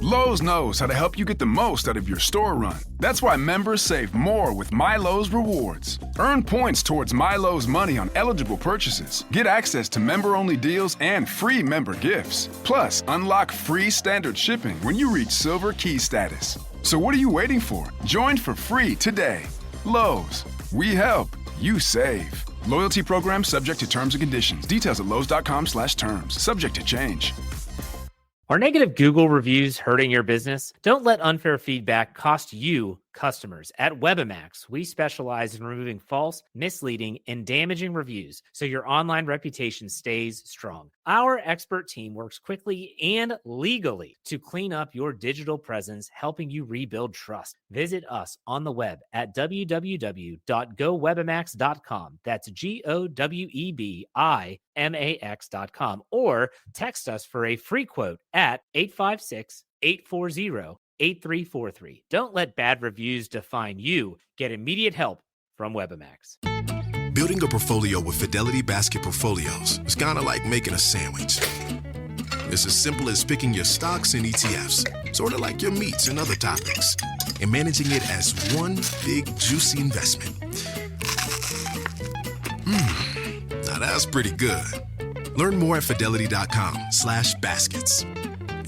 Lowe's knows how to help you get the most out of your store run. That's why members save more with My Lowe's Rewards. Earn points towards My Lowe's money on eligible purchases. Get access to member-only deals and free member gifts. Plus, unlock free standard shipping when you reach Silver Key status. So what are you waiting for? Join for free today. Lowe's. We help. You save. Loyalty program subject to terms and conditions. Details at lowes.com/terms. Subject to change. Are negative Google reviews hurting your business? Don't let unfair feedback cost you customers. At Webamax, we specialize in removing false, misleading, and damaging reviews so your online reputation stays strong. Our expert team works quickly and legally to clean up your digital presence, helping you rebuild trust. Visit us on the web at www.gowebamax.com. That's GOWEBIMAX.com, or text us for a free quote at 856-840-8343. Don't let bad reviews define you. Get immediate help from Webamax. Building a portfolio with Fidelity Basket Portfolios is kind of like making a sandwich. It's as simple as picking your stocks and ETFs, sort of like your meats and other toppings, and managing it as one big, juicy investment. Now that's pretty good. Learn more at fidelity.com/baskets.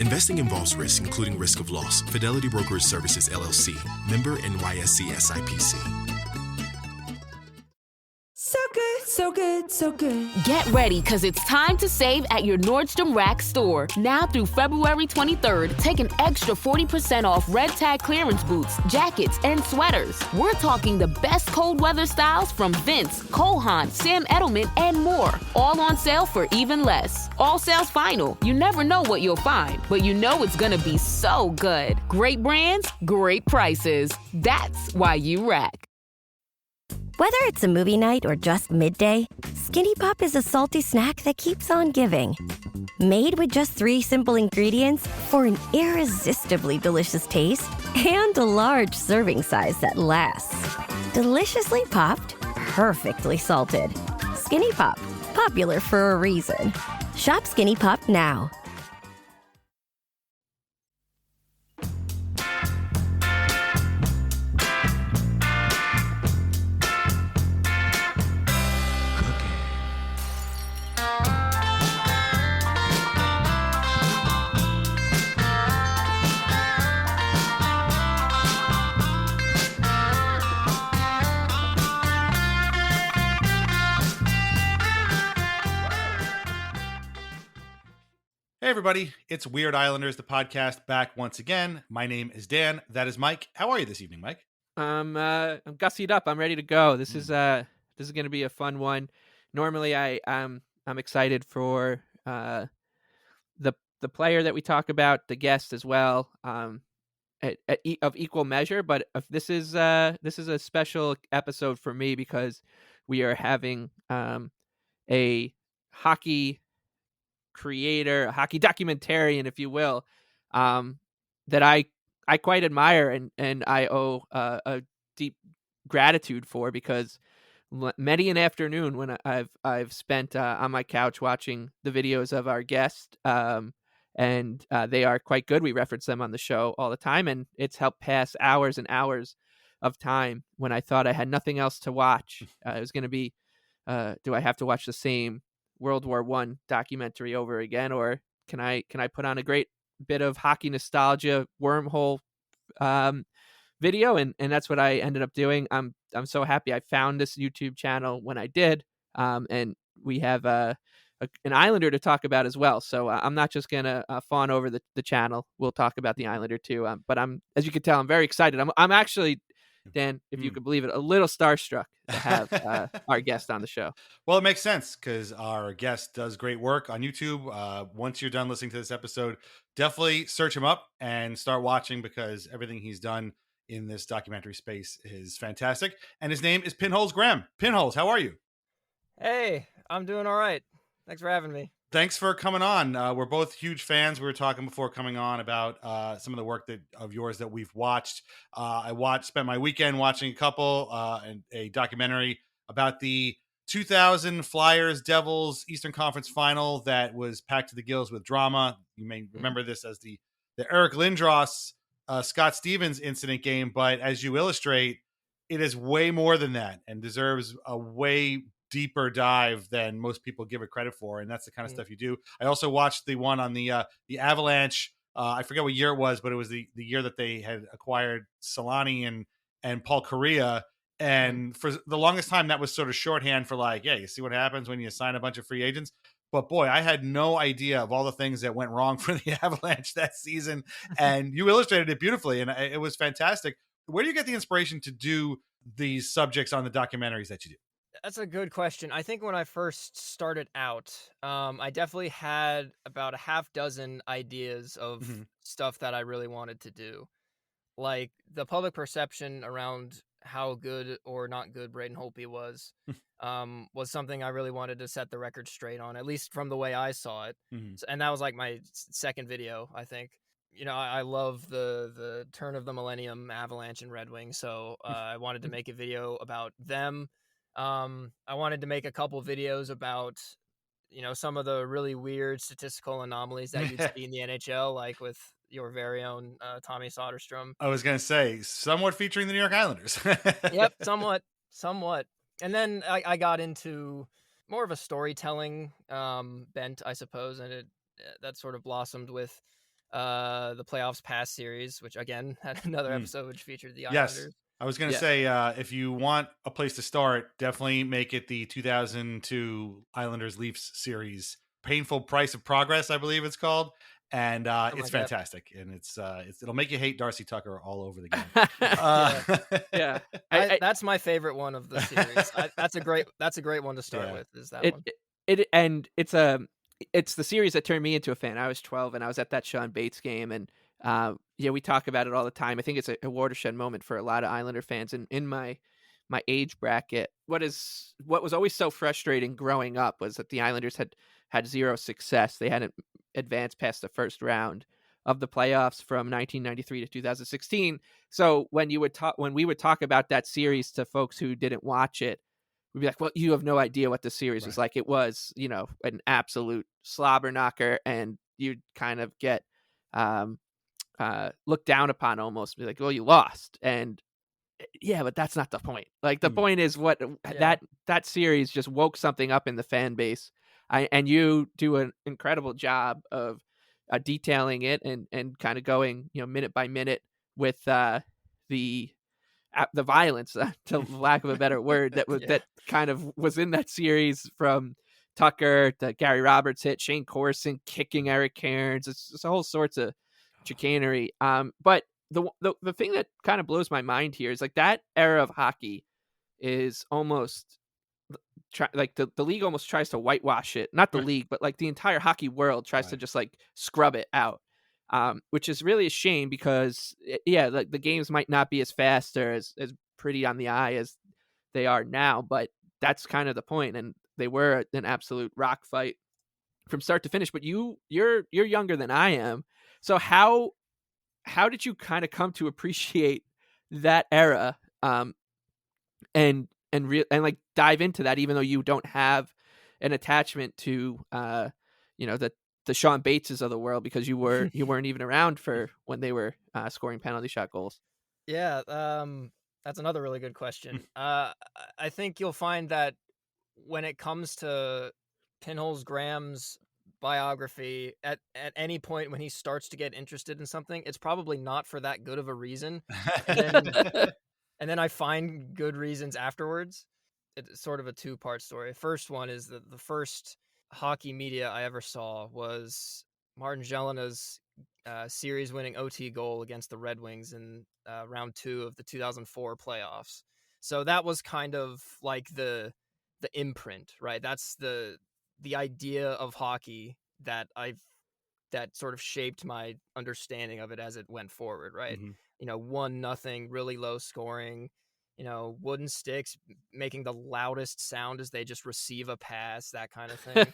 Investing involves risk, including risk of loss. Fidelity Brokerage Services, LLC. Member NYSE SIPC. So good, so good, so good. Get ready, because it's time to save at your Nordstrom Rack store. Now through February 23rd, take an extra 40% off red tag clearance boots, jackets, and sweaters. We're talking the best cold weather styles from Vince, Cole Haan, Sam Edelman, and more. All on sale for even less. All sales final. You never know what you'll find, but you know it's gonna be so good. Great brands, great prices. That's why you rack. Whether it's a movie night or just midday, Skinny Pop is a salty snack that keeps on giving. Made with just 3 simple ingredients for an irresistibly delicious taste and a large serving size that lasts. Deliciously popped, perfectly salted. Skinny Pop, popular for a reason. Shop Skinny Pop now. Hey everybody, it's Weird Islanders, the podcast, back once again. My name is Dan. That is Mike. How are you this evening, Mike? I'm gussied up. I'm ready to go. This is going to be a fun one. Normally, I'm excited for the player that we talk about, the guest as well, of equal measure. But if this is a special episode for me because we are having a hockey creator, a hockey documentarian, if you will, that I quite admire and I owe a deep gratitude for, because many an afternoon when I've spent on my couch watching the videos of our guest, and they are quite good. We reference them on the show all the time, and it's helped pass hours and hours of time when I thought I had nothing else to watch. It was going to be, do I have to watch the same World War I documentary over again, or can I put on a great bit of hockey nostalgia wormhole video? And that's what I ended up doing. I'm so happy I found this YouTube channel when I did, and we have an Islander to talk about as well. So I'm not just gonna fawn over the channel. We'll talk about the Islander too. But as you can tell, I'm very excited. I'm actually, Dan, if you could believe it, a little starstruck to have our guest on the show. Well, it makes sense because our guest does great work on YouTube. Once you're done listening to this episode, definitely search him up and start watching, because everything he's done in this documentary space is fantastic. And his name is Pinholes Graham. Pinholes, how are you? Hey, I'm doing all right. Thanks for having me. Thanks for coming on. We're both huge fans. We were talking before coming on about some of the work of yours that we've watched. Spent my weekend watching a couple and a documentary about the 2000 Flyers Devils Eastern Conference Final that was packed to the gills with drama. You may remember this as the the Eric Lindros, Scott Stevens incident game. But as you illustrate, it is way more than that and deserves a way deeper dive than most people give it credit for. And that's the kind of stuff you do. I also watched the one on the Avalanche. I forget what year it was, but it was the year that they had acquired Solani and Paul Correa. And for the longest time, that was sort of shorthand for like, yeah, you see what happens when you sign a bunch of free agents. But boy, I had no idea of all the things that went wrong for the Avalanche that season. And you illustrated it beautifully, and it was fantastic. Where do you get the inspiration to do these subjects on the documentaries that you do? That's a good question. I think when I first started out, I definitely had about a half dozen ideas of stuff that I really wanted to do. Like the public perception around how good or not good Braden Holtby was something I really wanted to set the record straight on, at least from the way I saw it. And that was like my second video, I think. You know, I love the turn of the millennium Avalanche and Red Wings, so I wanted to make a video about them. I wanted to make a couple videos about, you know, some of the really weird statistical anomalies that you'd see in the NHL, like with your very own Tommy Soderstrom. I was going to say, somewhat featuring the New York Islanders. Yep, somewhat. And then I got into more of a storytelling bent, I suppose, and that sort of blossomed with the Playoffs Past series, which again had another episode which featured the Islanders. Yes. I was going to say, if you want a place to start, definitely make it the 2002 Islanders Leafs series. Painful Price of Progress, I believe it's called. And it's fantastic. And it'll make you hate Darcy Tucker all over the game. That's my favorite one of the series. That's a great one to start with. Is that one? It's the series that turned me into a fan. I was 12 and I was at that Sean Bates game, and we talk about it all the time. I think it's a watershed moment for a lot of Islander fans. And in my age bracket, what was always so frustrating growing up was that the Islanders had zero success. They hadn't advanced past the first round of the playoffs from 1993 to 2016. So when we would talk about that series to folks who didn't watch it, we'd be like, well, you have no idea what the series was like. It was, you know, an absolute slobber knocker, and you'd kind of get looked down upon almost, be like, well, you lost. And yeah, but that's not the point. Like the point is that series just woke something up in the fan base. And you do an incredible job of detailing it and kind of going, you know, minute by minute with the violence, to lack of a better word, that kind of was in that series, from Tucker to Gary Roberts hit, Shane Corson kicking Eric Cairns. It's a whole sorts of chicanery. But the thing that kind of blows my mind here is like that era of hockey is almost like the league almost tries to whitewash it. Not the league, but like the entire hockey world tries to just like scrub it out. Which is really a shame because like the games might not be as fast or as pretty on the eye as they are now, but that's kind of the point. And they were an absolute rock fight from start to finish. But you're younger than I am, so how did you kind of come to appreciate that era, and like dive into that, even though you don't have an attachment to the Sean Bateses of the world, because you weren't even around for when they were scoring penalty shot goals? Yeah, that's another really good question. I think you'll find that when it comes to Pinholes Graham's biography, at any point when he starts to get interested in something, it's probably not for that good of a reason. And then I find good reasons afterwards. It's sort of a two-part story. First one is the first hockey media I ever saw was Martin Gelinas' series-winning OT goal against the Red Wings in round 2 of the 2004 playoffs. So that was kind of like the imprint, right? That's the idea of hockey that sort of shaped my understanding of it as it went forward, right? Mm-hmm. You know, 1-0, really low scoring, you know, wooden sticks making the loudest sound as they just receive a pass, that kind of thing.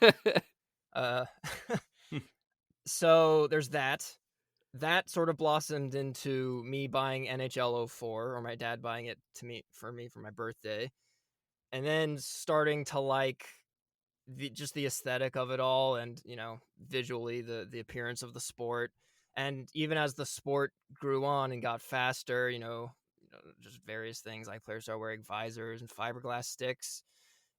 So there's that. That sort of blossomed into me buying NHL 04, or my dad buying it for me for my birthday. And then starting to like just the aesthetic of it all, and, you know, visually the appearance of the sport. And even as the sport grew on and got faster, just various things like players started wearing visors and fiberglass sticks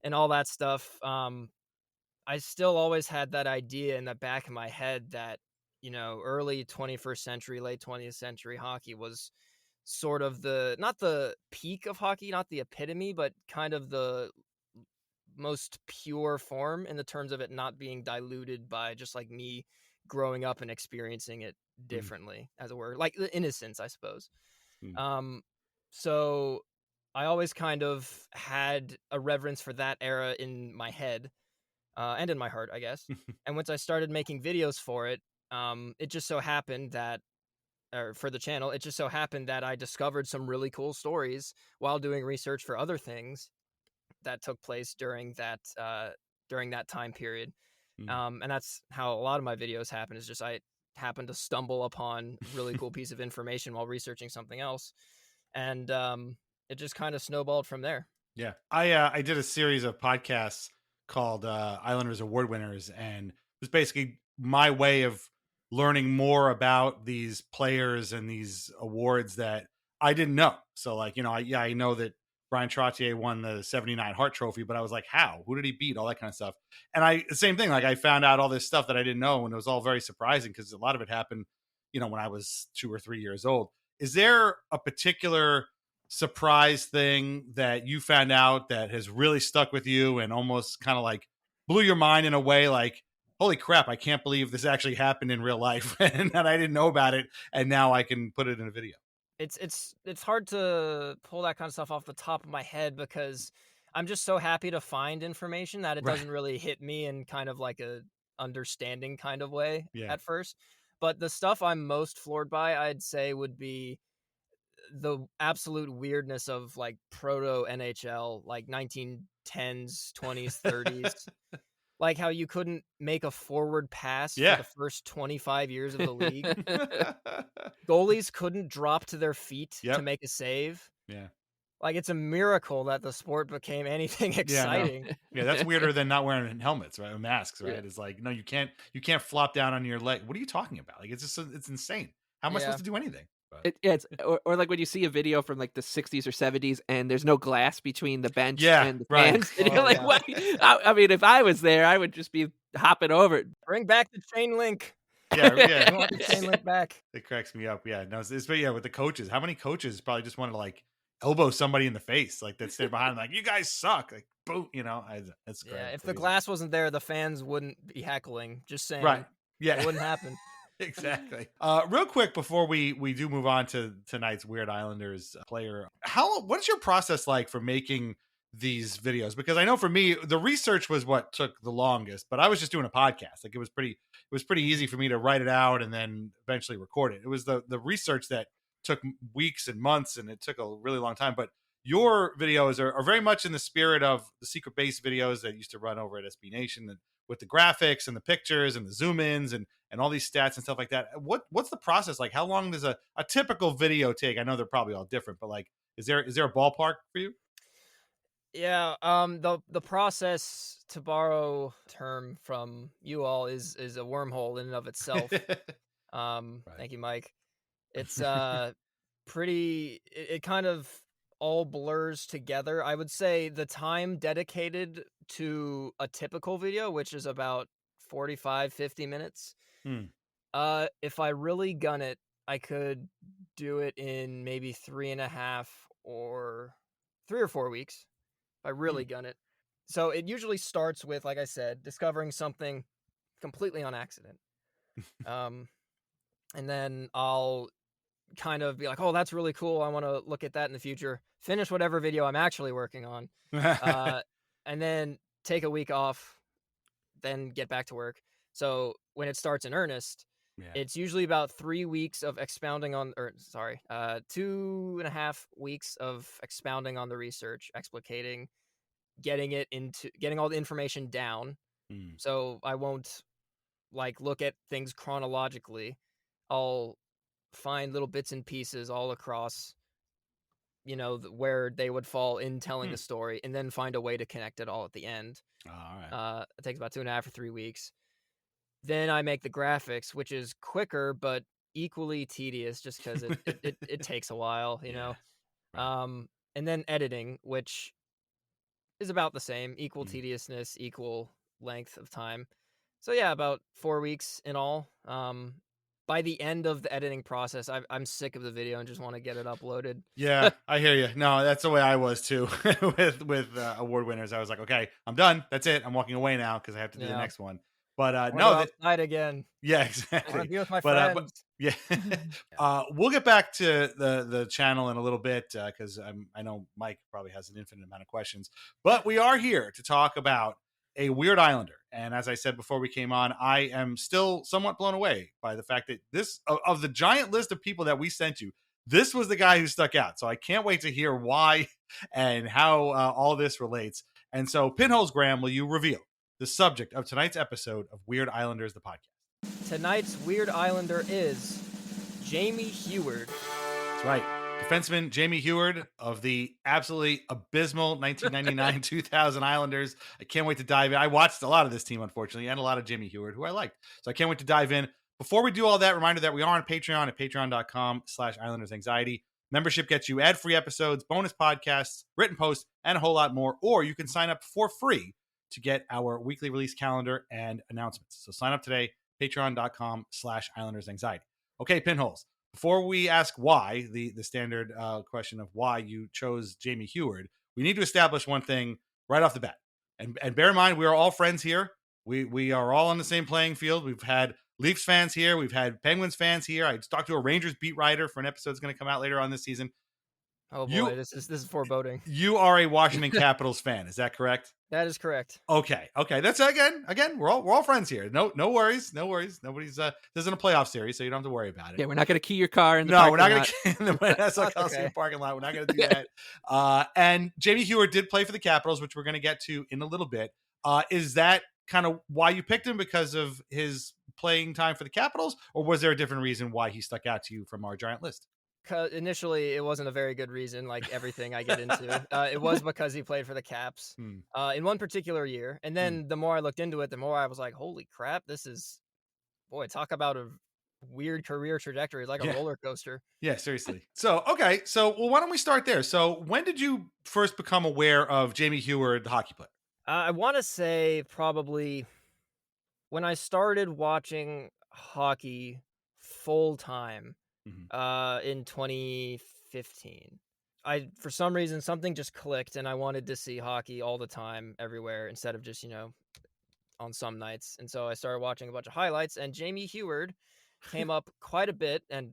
and all that stuff. I still always had that idea in the back of my head that, early 21st century, late 20th century hockey was sort of not the peak of hockey, not the epitome, but kind of the most pure form in the terms of it not being diluted by just like me growing up and experiencing it differently, as it were, like the innocence, I suppose. So I always kind of had a reverence for that era in my head, and in my heart, I guess. And once I started making videos for it, it just so happened that, or for the channel, it just so happened that I discovered some really cool stories while doing research for other things that took place during that time period. And that's how a lot of my videos happen, is just I happened to stumble upon a really cool piece of information while researching something else. And it just kind of snowballed from there. Yeah. I did a series of podcasts called Islanders Award Winners, and it was basically my way of learning more about these players and these awards that I didn't know. So like, I know that Brian Trottier won the 79 Hart Trophy, but I was like, how? Who did he beat? All that kind of stuff. And the same thing, like I found out all this stuff that I didn't know, and it was all very surprising because a lot of it happened, when I was 2 or 3 years old. Is there a particular surprise thing that you found out that has really stuck with you and almost kind of like blew your mind in a way, like, holy crap, I can't believe this actually happened in real life and that I didn't know about it, and now I can put it in a video? It's hard to pull that kind of stuff off the top of my head because I'm just so happy to find information that it doesn't really hit me in kind of like a understanding kind of way at first. But the stuff I'm most floored by, I'd say, would be the absolute weirdness of like proto NHL, like 1910s, 20s, 30s. Like how you couldn't make a forward pass for the first 25 years of the league. Goalies couldn't drop to their feet to make a save. Yeah. Like, it's a miracle that the sport became anything exciting. Yeah, that's weirder than not wearing helmets, right? Or masks, right? It's like, no, you can't flop down on your leg. What are you talking about? Like, it's insane. How am I supposed to do anything? It's or like when you see a video from like the 60s or 70s and there's no glass between the bench and the fans, and you're like, what? I mean, if I was there, I would just be hopping over it. Bring back the chain link. Yeah. I want the chain link back. It cracks me up. Yeah, no, it's with the coaches. How many coaches probably just wanted to like elbow somebody in the face, like that stayed behind, like, you guys suck, like, boom, it's great. Yeah, if the glass wasn't there, the fans wouldn't be heckling. Just saying, right? Yeah, it wouldn't happen. Exactly. Real quick before we do move on to tonight's Weird Islanders player, what is your process like for making these videos? Because I know for me, the research was what took the longest, but I was just doing a podcast. Like, it was pretty easy for me to write it out and then eventually record it. It was the research that took weeks and months, and it took a really long time. But your videos are very much in the spirit of the Secret Base videos that used to run over at SB Nation, and with the graphics and the pictures and the zoom ins and all these stats and stuff like that. What's the process like? How long does a typical video take? I know they're probably all different, but like, is there a ballpark for you? Yeah, the process, to borrow a term from you all, is a wormhole in and of itself. Thank you, Mike. It's pretty, it kind of all blurs together. I would say the time dedicated to a typical video, which is about 45-50 minutes. If I really gun it, I could do it in maybe 3.5 or 3 or 4 weeks. If I really gun it. So it usually starts with, like I said, discovering something completely on accident. And then I'll kind of be like, oh, that's really cool, I want to look at that in the future. Finish whatever video I'm actually working on. And then take a week off, then get back to work. So when it starts in earnest, it's usually about 3 weeks of expounding on, 2.5 weeks of expounding on the research, explicating, getting all the information down. So I won't like look at things chronologically. I'll find little bits and pieces all across, where they would fall in telling the story, and then find a way to connect it all at the end. All right. It takes about 2.5 or 3 weeks. Then I make the graphics, which is quicker, but equally tedious just because it takes a while, you know. Right. And then editing, which is about the same, equal Mm. tediousness, equal length of time. So yeah, about 4 weeks in all. By the end of the editing process, I'm sick of the video and just want to get it uploaded. Yeah, I hear you. No, that's the way I was too with award winners. I was like, okay, I'm done. That's it. I'm walking away now because I have to do the Yeah. next one. But I wanna no, go that outside again. yeah, I want exactly. to be with my But friends. yeah, we'll get back to the channel in a little bit because I know Mike probably has an infinite amount of questions. But we are here to talk about a weird Islander, and as I said before we came on, I am still somewhat blown away by the fact that this of the giant list of people that we sent you, this was the guy who stuck out. So I can't wait to hear why and how all this relates. And so, Pinholes Graham, will you reveal the subject of tonight's episode of Weird Islanders, the podcast? Tonight's Weird Islander is Jamie Heward. That's right. Defenseman Jamie Heward of the absolutely abysmal 1999-2000 Islanders. I can't wait to dive in. I watched a lot of this team, unfortunately, and a lot of Jamie Heward, who I liked. So I can't wait to dive in. Before we do all that, reminder that we are on Patreon at patreon.com/IslandersAnxiety. Membership gets you ad-free episodes, bonus podcasts, written posts, and a whole lot more. Or you can sign up for free to get our weekly release calendar and announcements. So sign up today, patreon.com/IslandersAnxiety. Okay, Pinholes. Before we ask why, the standard question of why you chose Jamie Heward, we need to establish one thing right off the bat. And bear in mind, we are all friends here. We are all on the same playing field. We've had Leafs fans here. We've had Penguins fans here. I just talked to a Rangers beat writer for an episode that's going to come out later on this season. Oh boy, this is foreboding. You are a Washington Capitals fan. Is that correct? That is correct. Okay. That's again, we're all friends here. No worries. Nobody's this isn't a playoff series, so you don't have to worry about it. Yeah, we're not going to key your car in the No, we're parking not going to in the Nassau Coliseum parking lot. We're not going to do that. And Jamie Heward did play for the Capitals, which we're going to get to in a little bit. Is that kind of why you picked him, because of his playing time for the Capitals, or was there a different reason why he stuck out to you from our giant list? Initially, it wasn't a very good reason, like everything I get into. It was because he played for the Caps in one particular year. And then the more I looked into it, the more I was like, holy crap, this is, boy, talk about a weird career trajectory, like a roller coaster. Yeah, seriously. So, okay. So, well, why don't we start there? So, when did you first become aware of Jamie Heward, the hockey player? I want to say probably when I started watching hockey full time. In 2015, for some reason, something just clicked and I wanted to see hockey all the time, everywhere, instead of just, on some nights. And so I started watching a bunch of highlights, and Jamie Heward came up quite a bit. And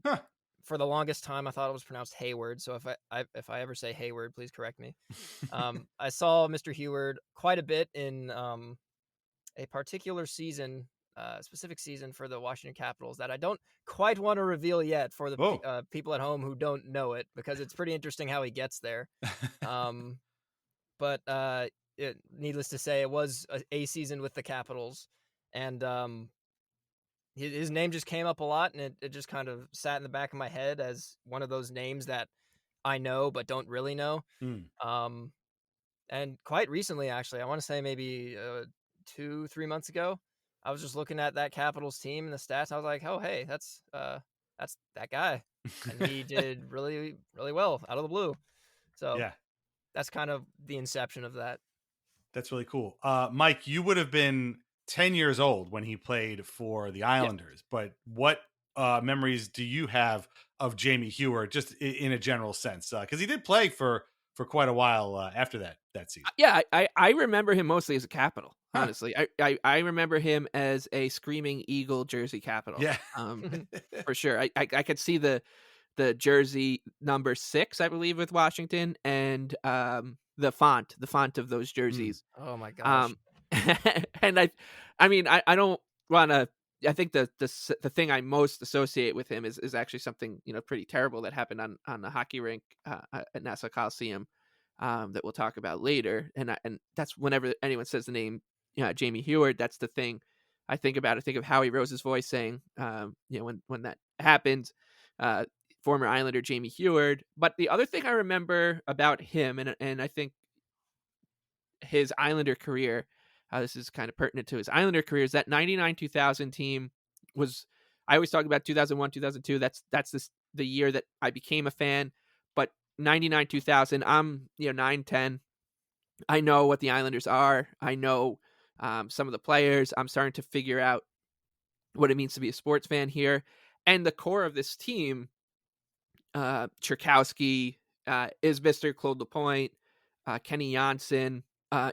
for the longest time, I thought it was pronounced Hayward. So if I ever say Hayward, please correct me. I saw Mr. Heward quite a bit in a particular season, specific season for the Washington Capitals that I don't quite want to reveal yet for the people at home who don't know it, because it's pretty interesting how he gets there. But needless to say, it was a season with the Capitals, and his name just came up a lot, and it just kind of sat in the back of my head as one of those names that I know but don't really know. And quite recently, actually, I want to say maybe 2-3 months ago, I was just looking at that Capitals team and the stats. I was like, oh, hey, that's that guy. And he did really, really well out of the blue. So that's kind of the inception of that. That's really cool. Mike, you would have been 10 years old when he played for the Islanders, but what memories do you have of Jamie Heward, just in a general sense? Because he did play for quite a while after that season. Yeah, I remember him mostly as a Capital. Honestly, I remember him as a Screaming Eagle jersey Capital. Yeah, for sure. I could see the jersey number 6, I believe, with Washington, and the font of those jerseys. Oh my gosh. And I mean, I don't want to. I think the thing I most associate with him is actually something pretty terrible that happened on the hockey rink at Nassau Coliseum that we'll talk about later. And that's whenever anyone says the name Jamie Heward, that's the thing I think about. I think of Howie Rose's voice saying, when that happened, former Islander Jamie Heward. But the other thing I remember about him, and I think his Islander career, this is kind of pertinent to his Islander career, is that 99-2000 team was I always talk about 2001, 2002. That's the year that I became a fan. But 99, 2000, I'm 9, 10. I know what the Islanders are. I know some of the players. I'm starting to figure out what it means to be a sports fan here. And the core of this team, Cherkowski, Isbister, Claude Lapointe, Kenny Janssen,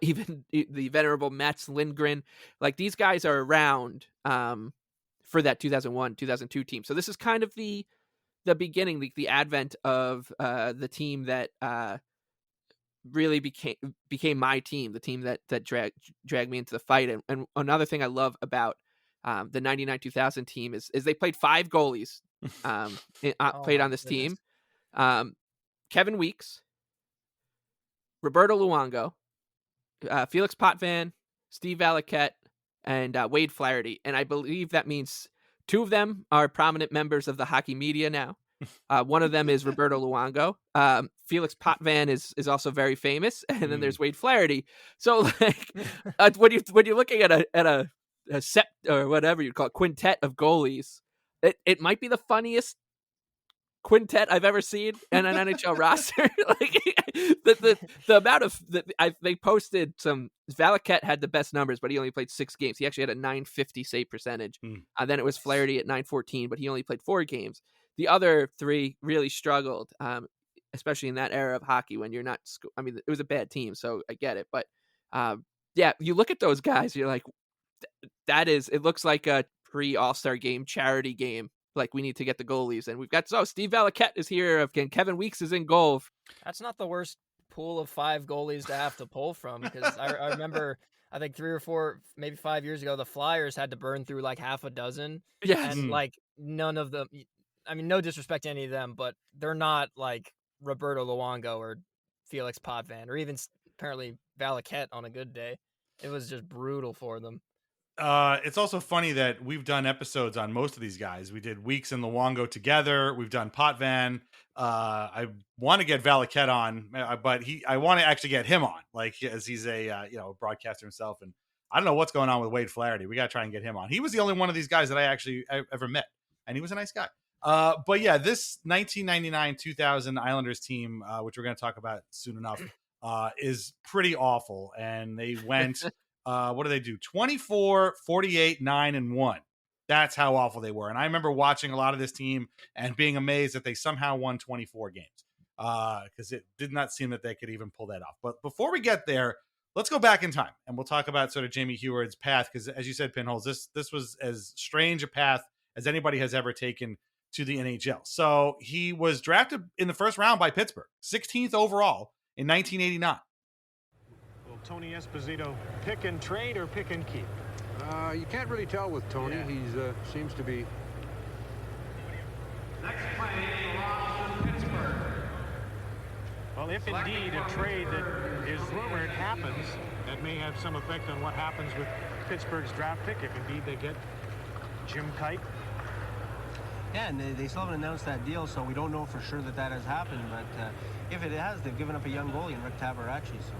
even the venerable Mats Lindgren, like these guys are around for that 2001, 2002 team. So this is kind of the beginning, the advent of the team that really became my team, the team that dragged me into the fight. And another thing I love about the 99, 2000 team is they played 5 goalies played on this team. Kevin Weeks, Roberto Luongo, Felix Potvin, Steve Valiquette, and Wade Flaherty. And I believe that means 2 of them are prominent members of the hockey media now. One of them is Roberto Luongo. Felix Potvin is also very famous. And then there's Wade Flaherty. So like when you're looking at a set or whatever you call it, quintet of goalies, it might be the funniest quintet I've ever seen in an NHL roster. Like the amount of they posted some. Valiquette had the best numbers, but he only played 6 games. He actually had a .950 save percentage. Then it was Flaherty at .914, but he only played 4 games. The other 3 really struggled, especially in that era of hockey when you're not. I mean, it was a bad team, so I get it. But yeah, you look at those guys, you're like, it looks like a pre-All-Star game charity game. Like, we need to get the goalies, and we've got Steve Valiquette is here. Again, Kevin Weeks is in goal. That's not the worst pool of 5 goalies to have to pull from, because I remember, I think 3 or 4, maybe 5 years ago, the Flyers had to burn through like half a dozen. Yes. And like none of them, I mean, no disrespect to any of them, but they're not like Roberto Luongo or Felix Potvin or even apparently Valiquette on a good day. It was just brutal for them. It's also funny that we've done episodes on most of these guys. We did Weeks and Luongo together. We've done Potvin. I want to get Valiquette on, but I want to actually get him on, like, as he's a broadcaster himself. And I don't know what's going on with Wade Flaherty. We got to try and get him on. He was the only one of these guys that I ever met, and he was a nice guy. But yeah, this 1999-2000 Islanders team, which we're going to talk about soon enough, is pretty awful. And they went. What do they do? 24, 48, 9, and 1. That's how awful they were. And I remember watching a lot of this team and being amazed that they somehow won 24 games because it did not seem that they could even pull that off. But before we get there, let's go back in time and we'll talk about sort of Jamie Heward's path, because as you said, Pinholes, this was as strange a path as anybody has ever taken to the NHL. So he was drafted in the first round by Pittsburgh, 16th overall in 1989. Tony Esposito pick and trade or pick and keep? You can't really tell with Tony. Yeah. He seems to be. Next play belongs to Pittsburgh. Well, if indeed a trade that is rumored happens, that may have some effect on what happens with Pittsburgh's draft pick. If indeed they get Jim Kite. Yeah, and they still haven't announced that deal, so we don't know for sure that has happened. But if it has, they've given up a young goalie in Rick Tabaracci. So.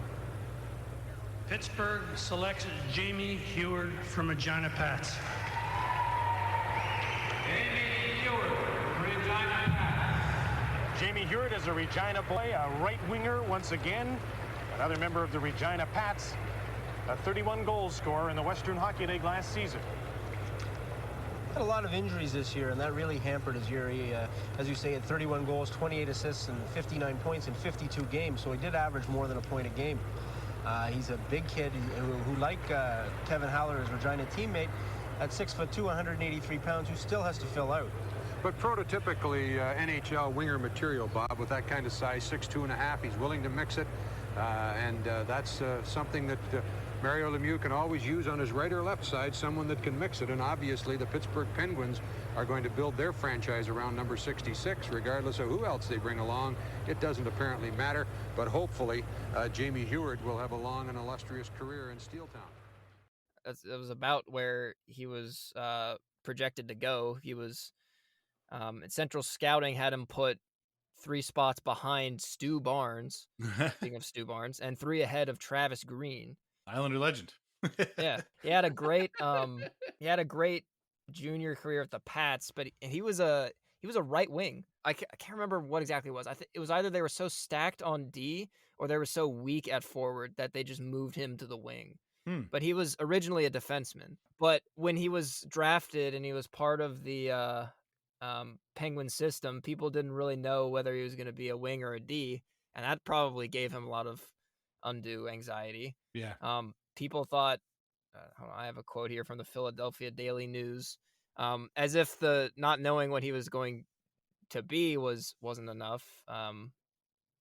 Pittsburgh selects Jamie Heward from Regina Pats. Jamie Heward, Regina Pats. Jamie Heward is a Regina boy, a right winger once again. Another member of the Regina Pats, a 31 goal scorer in the Western Hockey League last season. Had a lot of injuries this year, and that really hampered his year. He, as you say, had 31 goals, 28 assists, and 59 points in 52 games, so he did average more than a point a game. He's a big kid who like Kevin Haller, his Regina teammate, at 6'2", 183 pounds, who still has to fill out. But prototypically NHL winger material, Bob, with that kind of size, 6'2.5", he's willing to mix it, and that's something that Mario Lemieux can always use on his right or left side, someone that can mix it. And obviously the Pittsburgh Penguins are going to build their franchise around number 66, regardless of who else they bring along. It doesn't apparently matter, but hopefully Jamie Heward will have a long and illustrious career in Steel Town. It was about where he was projected to go. He was Central Scouting had him put 3 spots behind Stu Barnes, speaking of Stu Barnes, and 3 ahead of Travis Green. Islander legend. Yeah, he had a great junior career at the Pats, but he was a right wing. I can't remember what exactly it was. I think it was either they were so stacked on D or they were so weak at forward that they just moved him to the wing. But he was originally a defenseman. But when he was drafted and he was part of the Penguin system, people didn't really know whether he was going to be a wing or a D, and that probably gave him a lot of undue anxiety. Yeah. People thought, hold on, I have a quote here from the Philadelphia Daily News, as if the not knowing what he was going to be wasn't enough.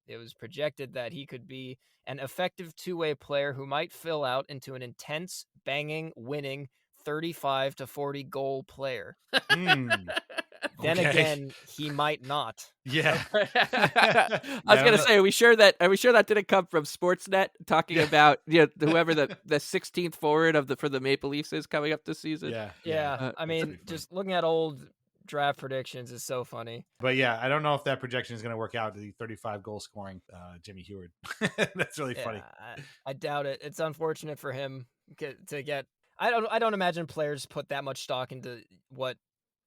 It was projected that he could be an effective two-way player who might fill out into an intense, banging, winning 35 to 40 goal player. Then again, he might not. Yeah. I was going to say, are we sure that didn't come from Sportsnet talking about whoever the 16th forward for the Maple Leafs is coming up this season? Yeah. I mean, just looking at old draft predictions is so funny. But yeah, I don't know if that projection is going to work out to the 35 goal scoring Jamie Heward. That's really funny. I doubt it. It's unfortunate for him to get. I don't imagine players put that much stock into what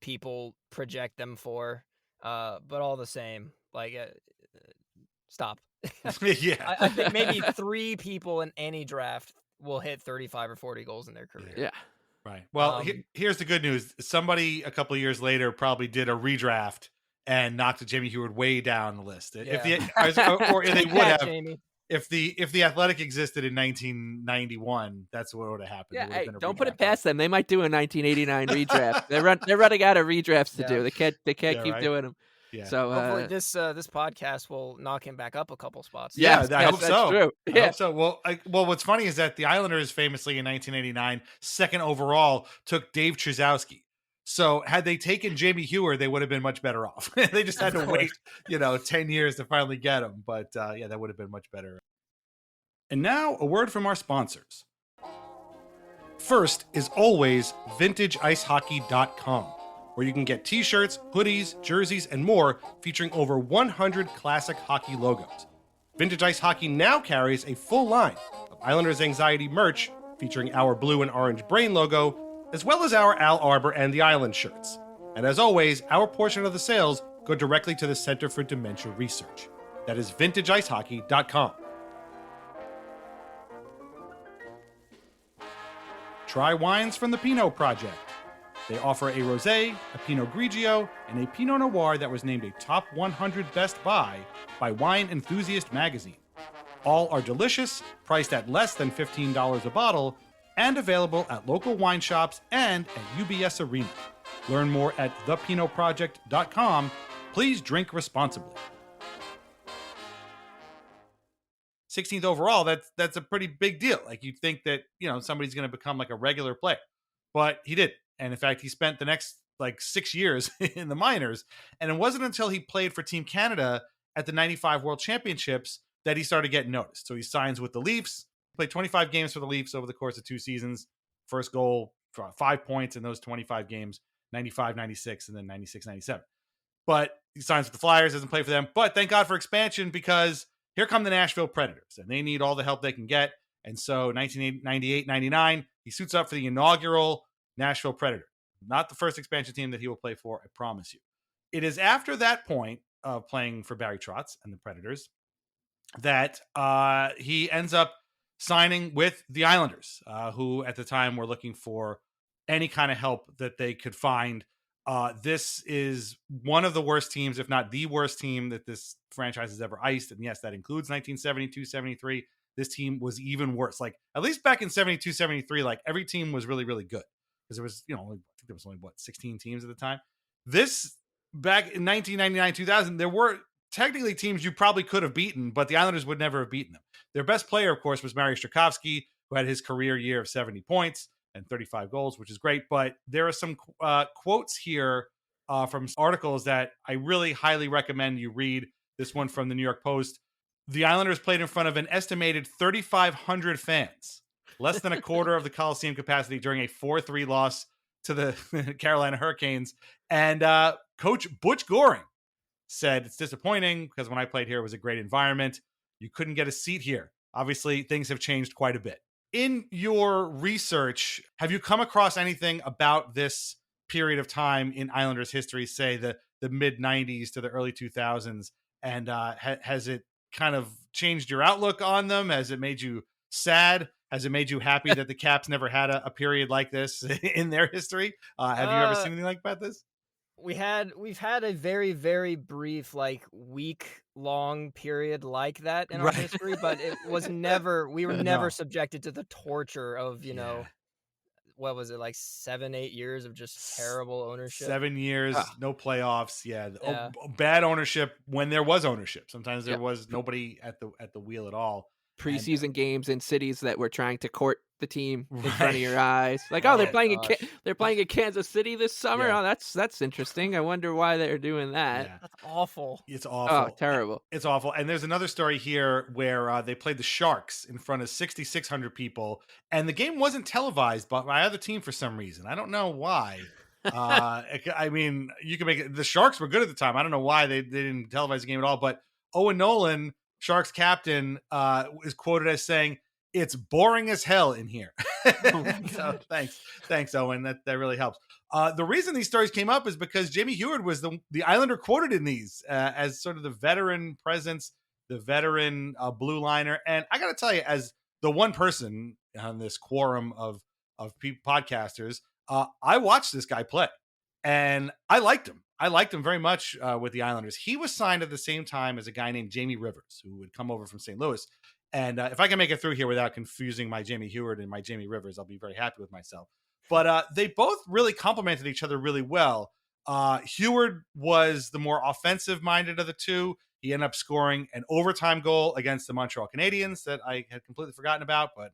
people project them for. But all the same, like, stop. Yeah, I think maybe 3 people in any draft will hit 35 or 40 goals in their career. Yeah. Right. Well, here's the good news. Somebody a couple of years later probably did a redraft and knocked Jamie Heward way down the list. If they would have, Jamie. if the Athletic existed in 1991, that's what would have happened. Yeah, hey, don't put it past them. They might do a 1989 redraft. They're running out of redrafts to do. They can't keep doing them. Yeah. So hopefully this podcast will knock him back up a couple spots. Yeah, I hope so. True. I hope so. Well, what's funny is that the Islanders famously in 1989, second overall, took Dave Trzowski. So had they taken Jamie Heward, they would have been much better off. They just had to wait, 10 years to finally get him. But that would have been much better. And now a word from our sponsors. First is always VintageIceHockey.com, where you can get t-shirts, hoodies, jerseys, and more featuring over 100 classic hockey logos. Vintage Ice Hockey now carries a full line of Islanders Anxiety merch featuring our blue and orange brain logo, as well as our Al Arbor and the Island shirts. And as always, our portion of the sales go directly to the Center for Dementia Research. That is VintageIceHockey.com. Try wines from the Pinot Project. They offer a Rosé, a Pinot Grigio, and a Pinot Noir that was named a top 100 best buy by Wine Enthusiast magazine. All are delicious, priced at less than $15 a bottle, and available at local wine shops and at UBS Arena. Learn more at thepinotproject.com. Please drink responsibly. 16th overall, that's a pretty big deal. Like, you'd think that, somebody's going to become like a regular player, but he didn't. And in fact, he spent the next 6 years in the minors. And it wasn't until he played for Team Canada at the 95 World Championships that he started getting noticed. So he signs with the Leafs, played 25 games for the Leafs over the course of 2 seasons. First goal, 5 points in those 25 games, 95, 96, and then 96, 97. But he signs with the Flyers, doesn't play for them. But thank God for expansion, because here come the Nashville Predators, and they need all the help they can get. And so 1998, 99, he suits up for the inaugural Nashville Predator. Not the first expansion team that he will play for, I promise you. It is after that point of playing for Barry Trotz and the Predators that he ends up signing with the Islanders, who at the time were looking for any kind of help that they could find. This is one of the worst teams, if not the worst team that this franchise has ever iced. And yes, that includes 1972, 73. This team was even worse. At least back in 72, 73, every team was really, really good. Because there was, I think there was only 16 teams at the time. This back in 1999, 2000, there were technically teams you probably could have beaten, but the Islanders would never have beaten them. Their best player, of course, was Mario Strakowski, who had his career year of 70 points and 35 goals, which is great. But there are some quotes here from articles that I really highly recommend you read. This one from the New York Post. The Islanders played in front of an estimated 3,500 fans, less than a quarter of the Coliseum capacity, during a 4-3 loss to the Carolina Hurricanes. And Coach Butch Goring said, "It's disappointing because when I played here, it was a great environment. You couldn't get a seat here. Obviously, things have changed quite a bit." In your research, have you come across anything about this period of time in Islanders history, say the mid 90s to the early 2000s? And has it kind of changed your outlook on them? Has it made you sad? Has it made you happy that the Caps never had a period like this in their history? Have you ever seen anything like about this? We've had a very, very brief, like week long period like that in our history, but it was never, we were never subjected to the torture of, you know, what was it, like 7-8 years of just terrible ownership? 7 years, no playoffs. Bad ownership when there was ownership. Sometimes there was nobody at the wheel at all. Preseason games in cities that were trying to court the team in front of your eyes. Like, they're playing in Kansas City this summer. Oh, that's interesting. I wonder why they're doing that. That's awful. It's awful. Oh, terrible. It's awful. And there's another story here where they played the Sharks in front of 6,600 people, and the game wasn't televised by my other team for some reason. I don't know why. I mean, you can make it. The Sharks were good at the time. I don't know why they didn't televise the game at all. But Owen Nolan, Sharks captain, is quoted as saying, "It's boring as hell in here." So thanks, Owen. That really helps. The reason these stories came up is because Jamie Heward was the Islander quoted in these as sort of the veteran presence, the veteran blue liner. And I got to tell you, as the one person on this quorum of podcasters, I watched this guy play, and I liked him. I liked him very much with the Islanders. He was signed at the same time as a guy named Jamie Rivers, who would come over from St. Louis. And if I can make it through here without confusing my Jamie Heward and my Jamie Rivers, I'll be very happy with myself. But they both really complemented each other really well. Heward was the more offensive-minded of the two. He ended up scoring an overtime goal against the Montreal Canadiens that I had completely forgotten about, but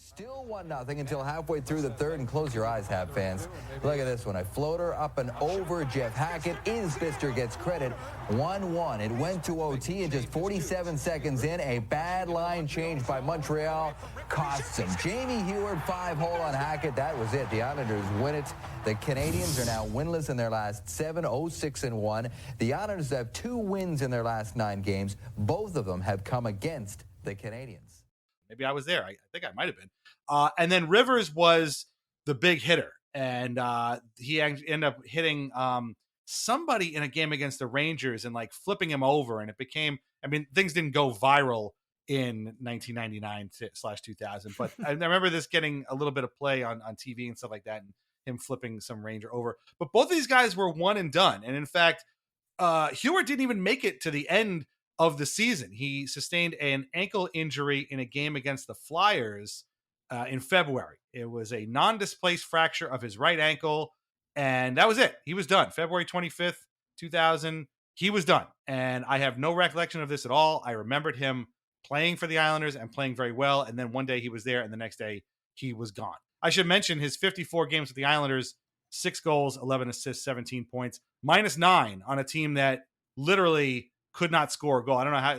still 1-0 until halfway through the third, and close your eyes, Hab fans. Look at this one. A floater up and over Jeff Hackett. Isbister gets credit. 1-1. It went to OT, and just 47 seconds in, a bad line change by Montreal costs him. Jamie Heward, 5-hole on Hackett. That was it. The Islanders win it. The Canadiens are now winless in their last 7, 0-6-1. The Islanders have 2 wins in their last 9 games. Both of them have come against the Canadiens. Maybe I was there. I think I might have been. And then Rivers was the big hitter. And he ended up hitting somebody in a game against the Rangers and like flipping him over. And it became, I mean, things didn't go viral in 1999/2000. But I remember this getting a little bit of play on TV and stuff like that, and him flipping some Ranger over. But both of these guys were one and done. And in fact, Heward didn't even make it to the end of the season. He sustained an ankle injury in a game against the Flyers in February. It was a non-displaced fracture of his right ankle, and that was it. He was done. February 25th, 2000, he was done. And I have no recollection of this at all. I remembered him playing for the Islanders and playing very well, and then one day he was there, and the next day he was gone. I should mention his 54 games with the Islanders, 6 goals, 11 assists, 17 points, -9 on a team that literally could not score a goal. I don't know how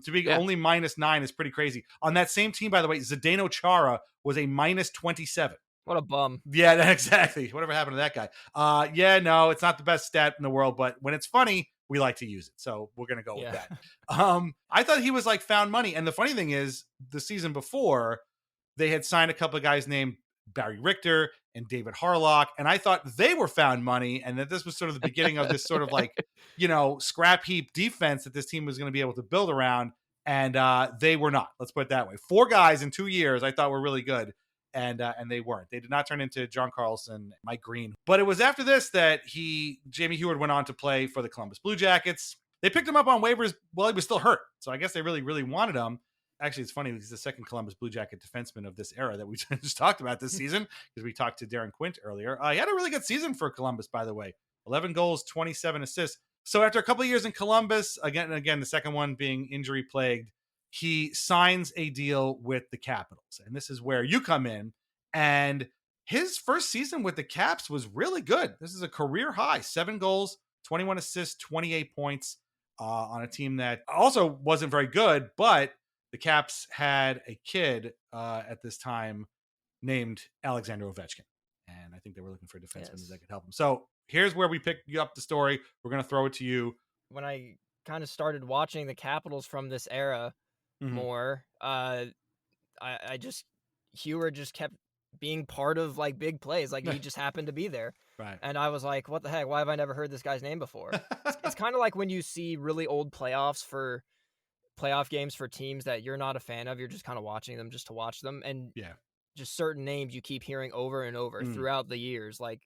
to be only -9 is pretty crazy. On that same team, by the way, Zdeno Chara was a -27. What a bum. Yeah, exactly. Whatever happened to that guy? No, it's not the best stat in the world, but when it's funny, we like to use it. So we're going to go with that. I thought he was like found money. And the funny thing is, the season before, they had signed a couple of guys named Barry Richter and David Harlock, and I thought they were found money, and that this was sort of the beginning of this sort of like, scrap heap defense that this team was going to be able to build around, and they were not. Let's put it that way. 4 guys in 2 years I thought were really good, and they weren't. They did not turn into John Carlson, Mike Green. But it was after this that Jamie Heward went on to play for the Columbus Blue Jackets. They picked him up on waivers while he was still hurt, so I guess they really, really wanted him. Actually, it's funny. He's the second Columbus Blue Jacket defenseman of this era that we just talked about this season, because we talked to Darren Quint earlier. He had a really good season for Columbus, by the way. 11 goals, 27 assists. So after a couple of years in Columbus, again, the second one being injury-plagued, he signs a deal with the Capitals. And this is where you come in. And his first season with the Caps was really good. This is a career high. 7 goals, 21 assists, 28 points on a team that also wasn't very good, but the Caps had a kid at this time named Alexander Ovechkin. And I think they were looking for a defenseman that could help him. So here's where we pick you up the story. We're going to throw it to you. When I kind of started watching the Capitals from this era more, Heward just kept being part of like big plays. Like he just happened to be there. Right. And I was like, what the heck? Why have I never heard this guy's name before? It's kind of like when you see really old playoff games for teams that you're not a fan of. You're just kind of watching them just to watch them. And just certain names you keep hearing over and over throughout the years. Like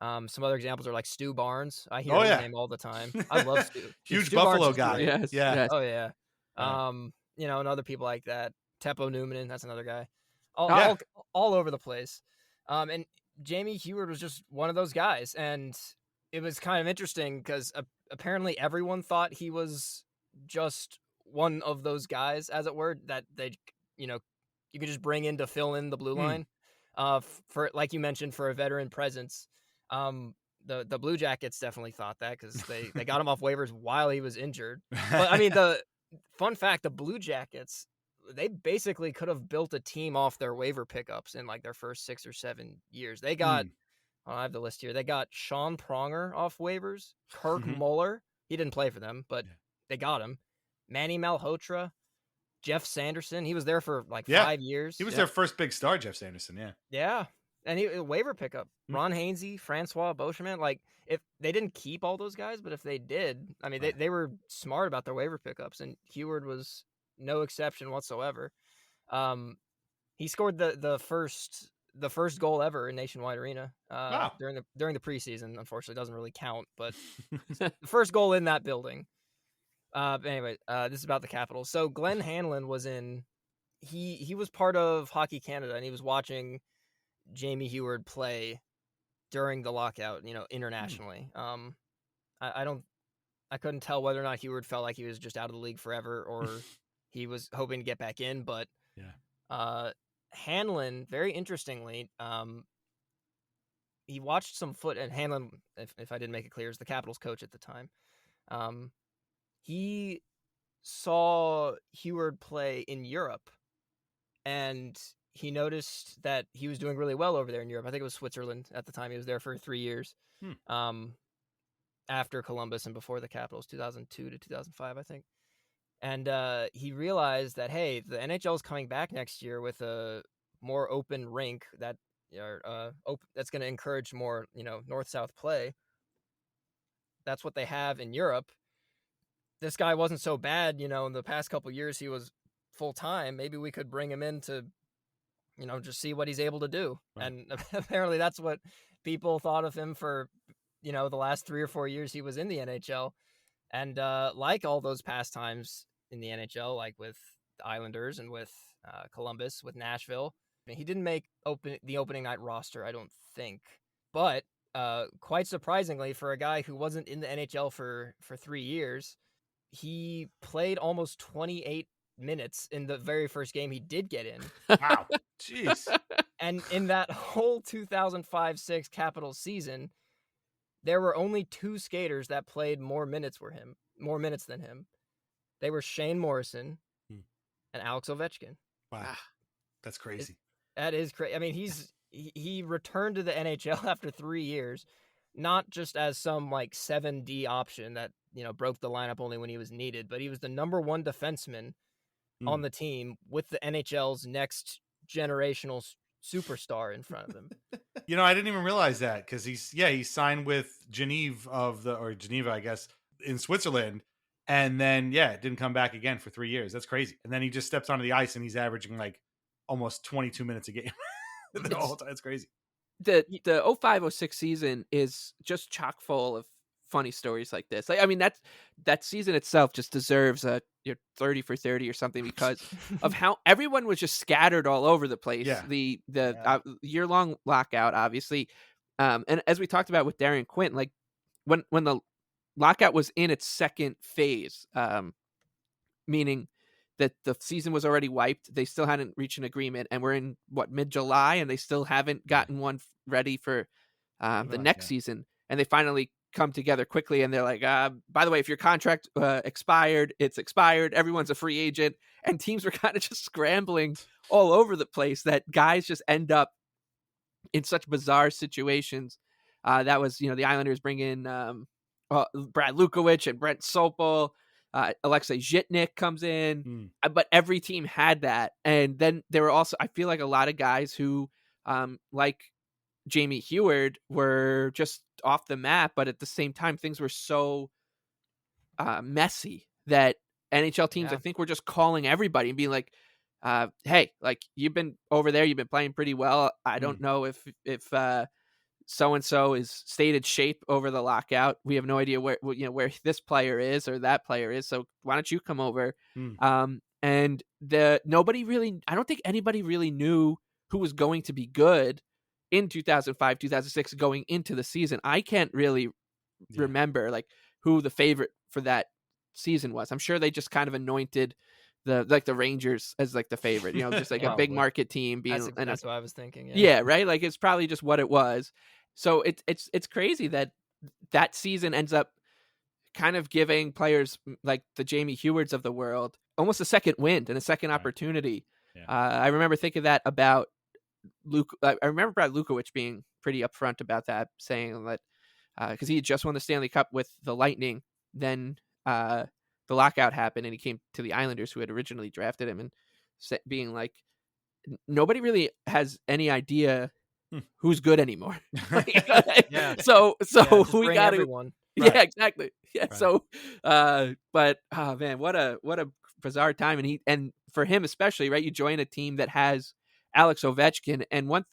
some other examples are like Stu Barnes. I hear his name all the time. I love Stu. Huge Stu Buffalo Barnes guy. Yes. Oh yeah. You know, and other people like that. Teppo Numminen, that's another guy. All over the place. And Jamie Heward was just one of those guys. And it was kind of interesting because apparently everyone thought he was just one of those guys, as it were, that they, you know, you could just bring in to fill in the blue line. For, like you mentioned, for a veteran presence. The Blue Jackets definitely thought that because they got him off waivers while he was injured. But I mean, the fun fact, the Blue Jackets, they basically could have built a team off their waiver pickups in like their first 6 or 7 years. They got, I have the list here. They got Sean Pronger off waivers, Kirk Muller. He didn't play for them, but they got him. Manny Malhotra, Jeff Sanderson. He was there for like 5 years. He was their first big star, Jeff Sanderson. Yeah. Yeah. And he a waiver pickup. Ron Hainsey, Francois Beauchemin. Like, if they didn't keep all those guys, but if they did, I mean, they were smart about their waiver pickups, and Heward was no exception whatsoever. He scored the first goal ever in Nationwide Arena during the preseason. Unfortunately, doesn't really count, but the first goal in that building. Anyway, this is about the Capitals. So Glenn Hanlon was in. He was part of Hockey Canada, and he was watching Jamie Heward play during the lockout, you know, internationally. I couldn't tell whether or not Heward felt like he was just out of the league forever or he was hoping to get back in, but Hanlon, very interestingly, he watched some and Hanlon, if I didn't make it clear, is the Capitals coach at the time. He saw Heward play in Europe, and he noticed that he was doing really well over there in Europe. I think it was Switzerland at the time. He was there for 3 years. After Columbus and before the Capitals, 2002 to 2005, I think. And he realized that, hey, the NHL is coming back next year with a more open rink that's going to encourage more, you know, north-south play. That's what they have in Europe. This guy wasn't so bad, you know, in the past couple of years he was full-time. Maybe we could bring him in to, you know, just see what he's able to do. Right. And apparently that's what people thought of him for, you know, the last 3 or 4 years he was in the NHL. And like all those past times in the NHL, like with the Islanders and with Columbus, with Nashville, I mean, he didn't make the opening night roster, I don't think. But quite surprisingly, for a guy who wasn't in the NHL for 3 years, he played almost 28 minutes in the very first game he did get in. Wow. Jeez. And in that whole 2005-06 Capitals season, there were only 2 skaters that played more minutes than him. They were Shane Morrison and Alex Ovechkin. Wow. That's crazy. That is crazy. I mean, he returned to the NHL after 3 years, not just as some like 7D option that, you know, broke the lineup only when he was needed, but he was the number 1 defenseman on the team with the NHL's next generational superstar in front of him. You know, I didn't even realize that because he signed with Geneva, I guess, in Switzerland, and then didn't come back again for 3 years. That's crazy. And then he just steps onto the ice and he's averaging like almost 22 minutes a game. The whole time. It's crazy. The 05-06 season is just chock full of funny stories like this. Like, I mean, that season itself just deserves a 30 for 30 or something because of how everyone was just scattered all over the place. Yeah. The year-long lockout, obviously, and as we talked about with Darren Quinn, like when the lockout was in its second phase, meaning that the season was already wiped, they still hadn't reached an agreement, and we're in mid-July, and they still haven't gotten one ready for the next season, and they finally come together quickly, and they're like, by the way, if your contract expired, it's expired. Everyone's a free agent, and teams were kind of just scrambling all over the place. That guys just end up in such bizarre situations. That was, the Islanders bring in Brad Lukowicz and Brent Sopel. Alexei Zhitnik comes in, but every team had that. And then there were also, I feel like, a lot of guys who like Jamie Heward, were just off the map. But at the same time, things were so messy that NHL teams, I think, were just calling everybody and being like, hey, like, you've been over there, you've been playing pretty well. I don't know if so-and-so is stated shape over the lockout. We have no idea where this player is or that player is. So why don't you come over? And nobody really, I don't think anybody really knew who was going to be good in 2005, 2006 going into the season. I can't really remember like who the favorite for that season was. I'm sure they just kind of anointed the Rangers as like the favorite, just like a big market team being. That's what I was thinking. Yeah, right. Like it's probably just what it was. So it's crazy that season ends up kind of giving players like the Jamie Hewards of the world almost a second wind and a second opportunity. Yeah. I remember thinking that about Luke. I remember Brad Lukowich being pretty upfront about that, saying that because he had just won the Stanley Cup with the Lightning, then the lockout happened and he came to the Islanders, who had originally drafted him, and being like, nobody really has any idea who's good anymore. So we got everyone. Right. Yeah, exactly. Yeah. Right. So, but oh man, what a bizarre time. And for him especially, right? You join a team that has Alex Ovechkin, and what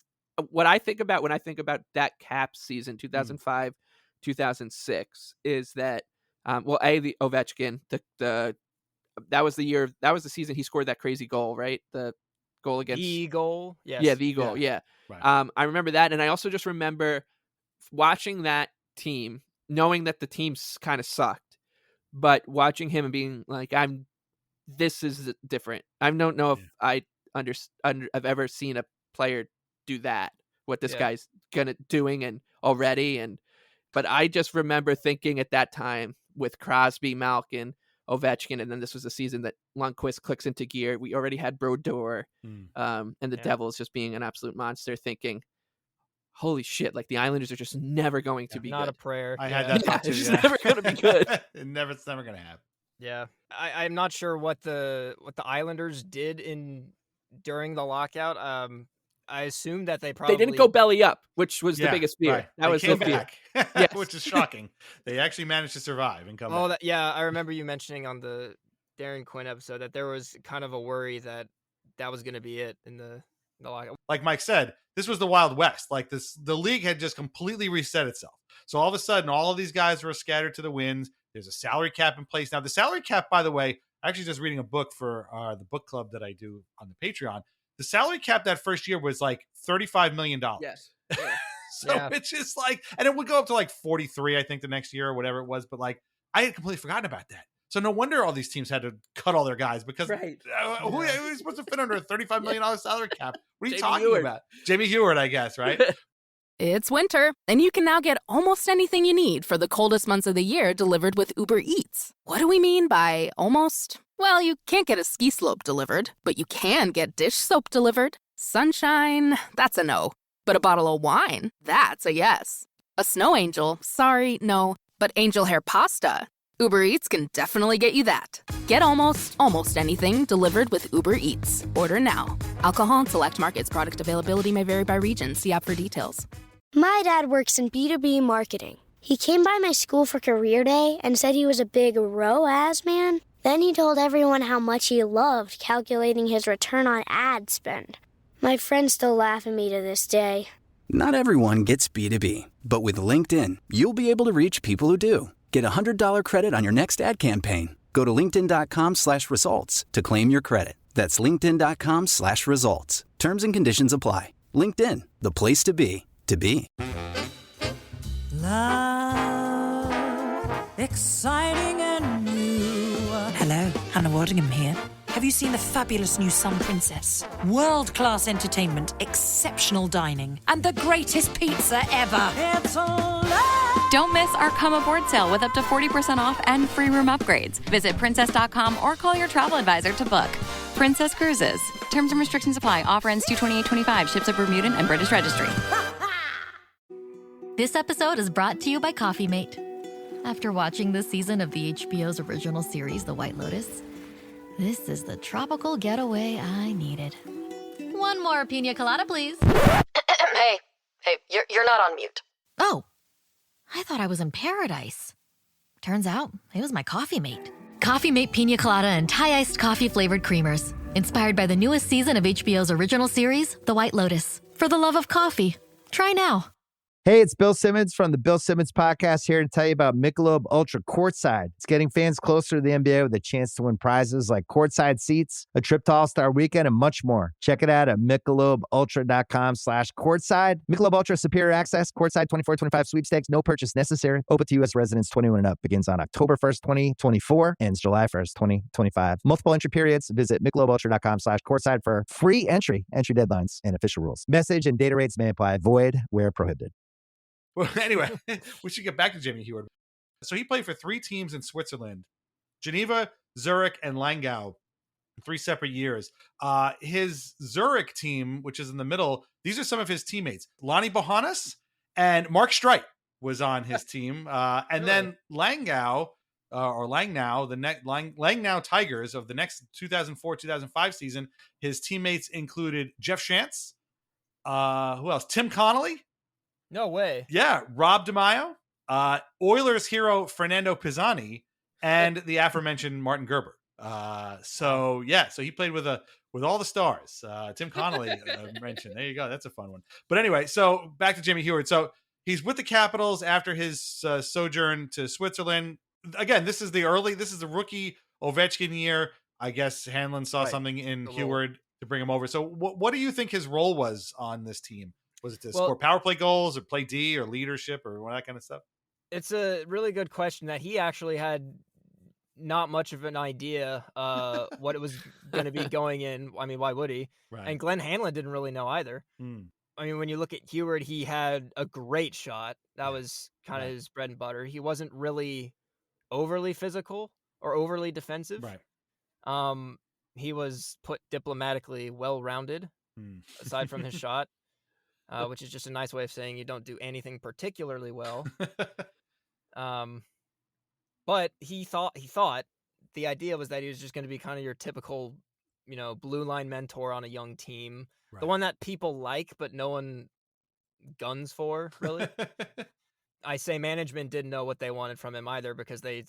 I think about when I think about that Caps season 2005, 2006 is that the Ovechkin, that was the season he scored that crazy goal, right? The goal against the goal. Yes. Yeah, the goal. Yeah. Right. I remember that, and I also just remember watching that team, knowing that the teams kind of sucked, but watching him and being like, this is different. I don't know if I've ever seen a player do that, what this guy's doing but I just remember thinking at that time with Crosby, Malkin, Ovechkin, and then this was a season that Lundqvist clicks into gear. We already had Brodeur, and the Devils just being an absolute monster, thinking, holy shit, like the Islanders are just never going to be not good. A prayer. I had that thought too. It's just never going to be good. It's never going to happen. Yeah. I'm not sure what the Islanders did during the lockout. I assume that they didn't go belly up, which was the biggest fear. Right. That was came the fear. back, yes. Which is shocking. They actually managed to survive and come back. I remember you mentioning on the Darren Quinn episode that there was kind of a worry that was going to be it in the lockout. Like Mike said, this was the Wild West. Like the league had just completely reset itself. So all of a sudden, all of these guys were scattered to the winds. There's a salary cap in place. Now, the salary cap, by the way, actually just reading a book for the book club that I do on the Patreon. The salary cap that first year was like $35 million. Yes. Yeah. It's just like, and it would go up to like 43, I think, the next year or whatever it was. But like, I had completely forgotten about that. So no wonder all these teams had to cut all their guys because who is supposed to fit under a $35 million salary cap? What are you talking about? Jamie Heward, I guess, right? It's winter, and you can now get almost anything you need for the coldest months of the year delivered with Uber Eats. What do we mean by almost? Well, you can't get a ski slope delivered, but you can get dish soap delivered. Sunshine, that's a no. But a bottle of wine, that's a yes. A snow angel, sorry, no. But angel hair pasta, Uber Eats can definitely get you that. Get almost anything delivered with Uber Eats. Order now. Alcohol and select markets. Product availability may vary by region. See app for details. My dad works in B2B marketing. He came by my school for career day and said he was a big ROAS man. Then he told everyone how much he loved calculating his return on ad spend. My friends still laugh at me to this day. Not everyone gets B2B, but with LinkedIn, you'll be able to reach people who do. Get a $100 credit on your next ad campaign. Go to linkedin.com/results to claim your credit. That's linkedin.com/results. Terms and conditions apply. LinkedIn, the place to be, to be. Love, exciting and new. Hello, Hannah Waddingham here. Have you seen the fabulous new Sun Princess? World-class entertainment, exceptional dining, and the greatest pizza ever. It's Don't miss our Come Aboard sale with up to 40% off and free room upgrades. Visit princess.com or call your travel advisor to book. Princess Cruises. Terms and restrictions apply. Offer ends 2/28/25. Ships at Bermudan and British Registry. This episode is brought to you by Coffee Mate. After watching this season of the HBO's original series, The White Lotus, this is the tropical getaway I needed. One more pina colada, please. Hey, you're not on mute. Oh, I thought I was in paradise. Turns out it was my coffee mate. Coffee Mate Pina Colada and Thai-iced coffee-flavored creamers. Inspired by the newest season of HBO's original series, The White Lotus. For the love of coffee. Try now. Hey, it's Bill Simmons from the Bill Simmons Podcast here to tell you about Michelob Ultra Courtside. It's getting fans closer to the NBA with a chance to win prizes like courtside seats, a trip to All-Star Weekend, and much more. Check it out at MichelobUltra.com/courtside. Michelob Ultra Superior Access, Courtside 24-25 sweepstakes, no purchase necessary. Open to U.S. residents 21 and up. Begins on October 1st, 2024, ends July 1st, 2025. Multiple entry periods. Visit MichelobUltra.com/courtside for free entry deadlines, and official rules. Message and data rates may apply. Void where prohibited. Well, anyway, we should get back to Jamie Heward. So he played for 3 teams in Switzerland: Geneva, Zurich, and Langau, in 3 separate years. His Zurich team, which is in the middle, these are some of his teammates. Lonnie Bohannes and Mark Streit was on his team. And then Langau, Langnau Tigers of the next 2004-2005 season, his teammates included Jeff Shantz. Who else? Tim Connolly. No way. Yeah, Rob DeMaio, Oilers hero Fernando Pisani, and the aforementioned Martin Gerber. So he played with all the stars. Tim Connolly mentioned. There you go. That's a fun one. But anyway, so back to Jamie Heward. So he's with the Capitals after his sojourn to Switzerland. Again, this is the rookie Ovechkin year. I guess Hanlon saw something in Heward to bring him over. So what do you think his role was on this team? Was it to score power play goals or play D or leadership or all that kind of stuff? It's a really good question that he actually had not much of an idea what it was going to be going in. I mean, why would he? Right. And Glenn Hanlon didn't really know either. I mean, when you look at Heward, he had a great shot. That was kind of his bread and butter. He wasn't really overly physical or overly defensive. Right. He was put diplomatically well-rounded, aside from his shot. Which is just a nice way of saying you don't do anything particularly well. But he thought the idea was that he was just going to be kind of your typical, blue line mentor on a young team. Right. The one that people like, but no one guns for, really. I say management didn't know what they wanted from him either, because they,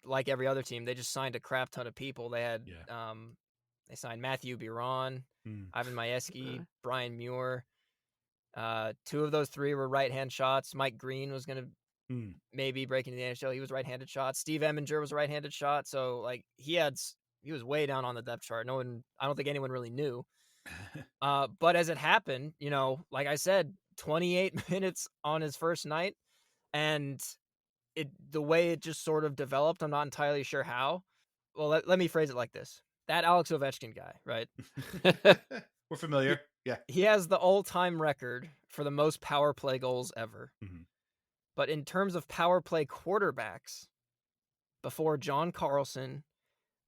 like every other team, they just signed a crap ton of people. They had, they signed Matthew Biron, Ivan Majewski, Brian Muir. 2 of those 3 were right-hand shots. Mike Green was going to maybe break into the NHL. He was right-handed shot. Steve Eminger was a right-handed shot. So he was way down on the depth chart. I don't think anyone really knew. But as it happened, like I said, 28 minutes on his first night, and the way it just sort of developed, I'm not entirely sure how. Well, let me phrase it like this. That Alex Ovechkin guy, right? We're familiar. Yeah. He has the all-time record for the most power play goals ever. But in terms of power play quarterbacks, before John Carlson,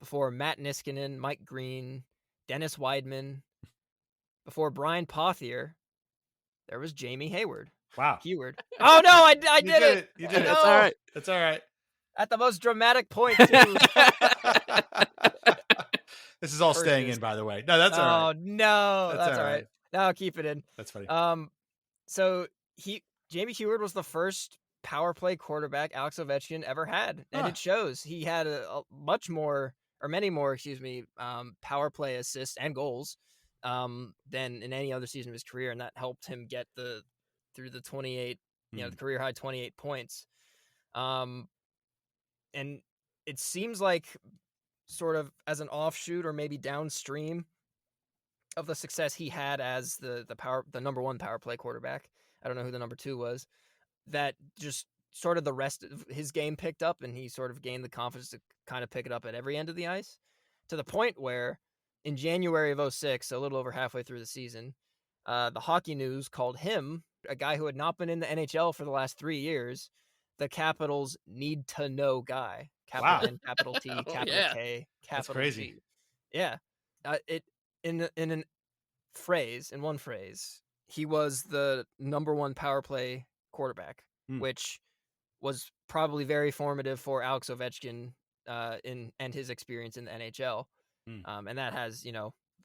before Matt Niskanen, Mike Green, Dennis Weidman, before Brian Pothier, there was Jamie Hayward. Wow. Heward. Oh, no, I did it. You did it. No. That's all right. That's all right. At the most dramatic point, too. This is all staying in, by the way. No, that's all right. Oh, no. That's all right. No, I'll keep it in. That's funny. So Jamie Heward was the first power play quarterback Alex Ovechkin ever had. And it shows. He had many more, power play assists and goals than in any other season of his career. And that helped him get through the 28, the career high 28 points. And it seems like, sort of as an offshoot or maybe downstream of the success he had as the number 1 power play quarterback, I don't know who the number 2 was, that just sort of the rest of his game picked up, and he sort of gained the confidence to kind of pick it up at every end of the ice, to the point where in January of 2006, a little over halfway through the season, the Hockey News called him, a guy who had not been in the NHL for the last 3 years, the Capitals' need-to-know guy. Capital N, capital T, capital K, capital That's crazy. G. Yeah. In one phrase, he was the number 1 power play quarterback, which was probably very formative for Alex Ovechkin and his experience in the NHL. And that has,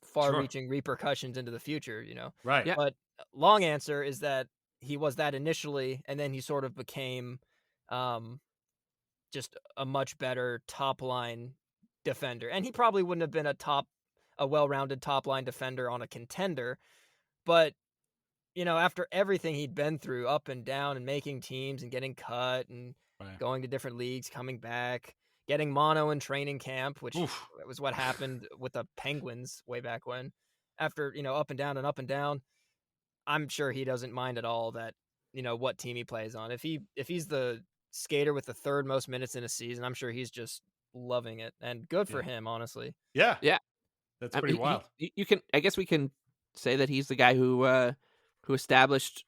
far-reaching repercussions into the future, Right. Yeah. But long answer is that he was that initially, and then he sort of became just a much better top line defender. And he probably wouldn't have been a well-rounded top line defender on a contender, but after everything he'd been through, up and down, and making teams and getting cut and going to different leagues, coming back, getting mono in training camp, which was what happened with the Penguins way back when. After, up and down and up and down, I'm sure he doesn't mind at all that, what team he plays on. If he's the skater with the third most minutes in a season, I'm sure he's just loving it, and good for him, honestly. Yeah. That's pretty wild. I guess we can say that he's the guy who established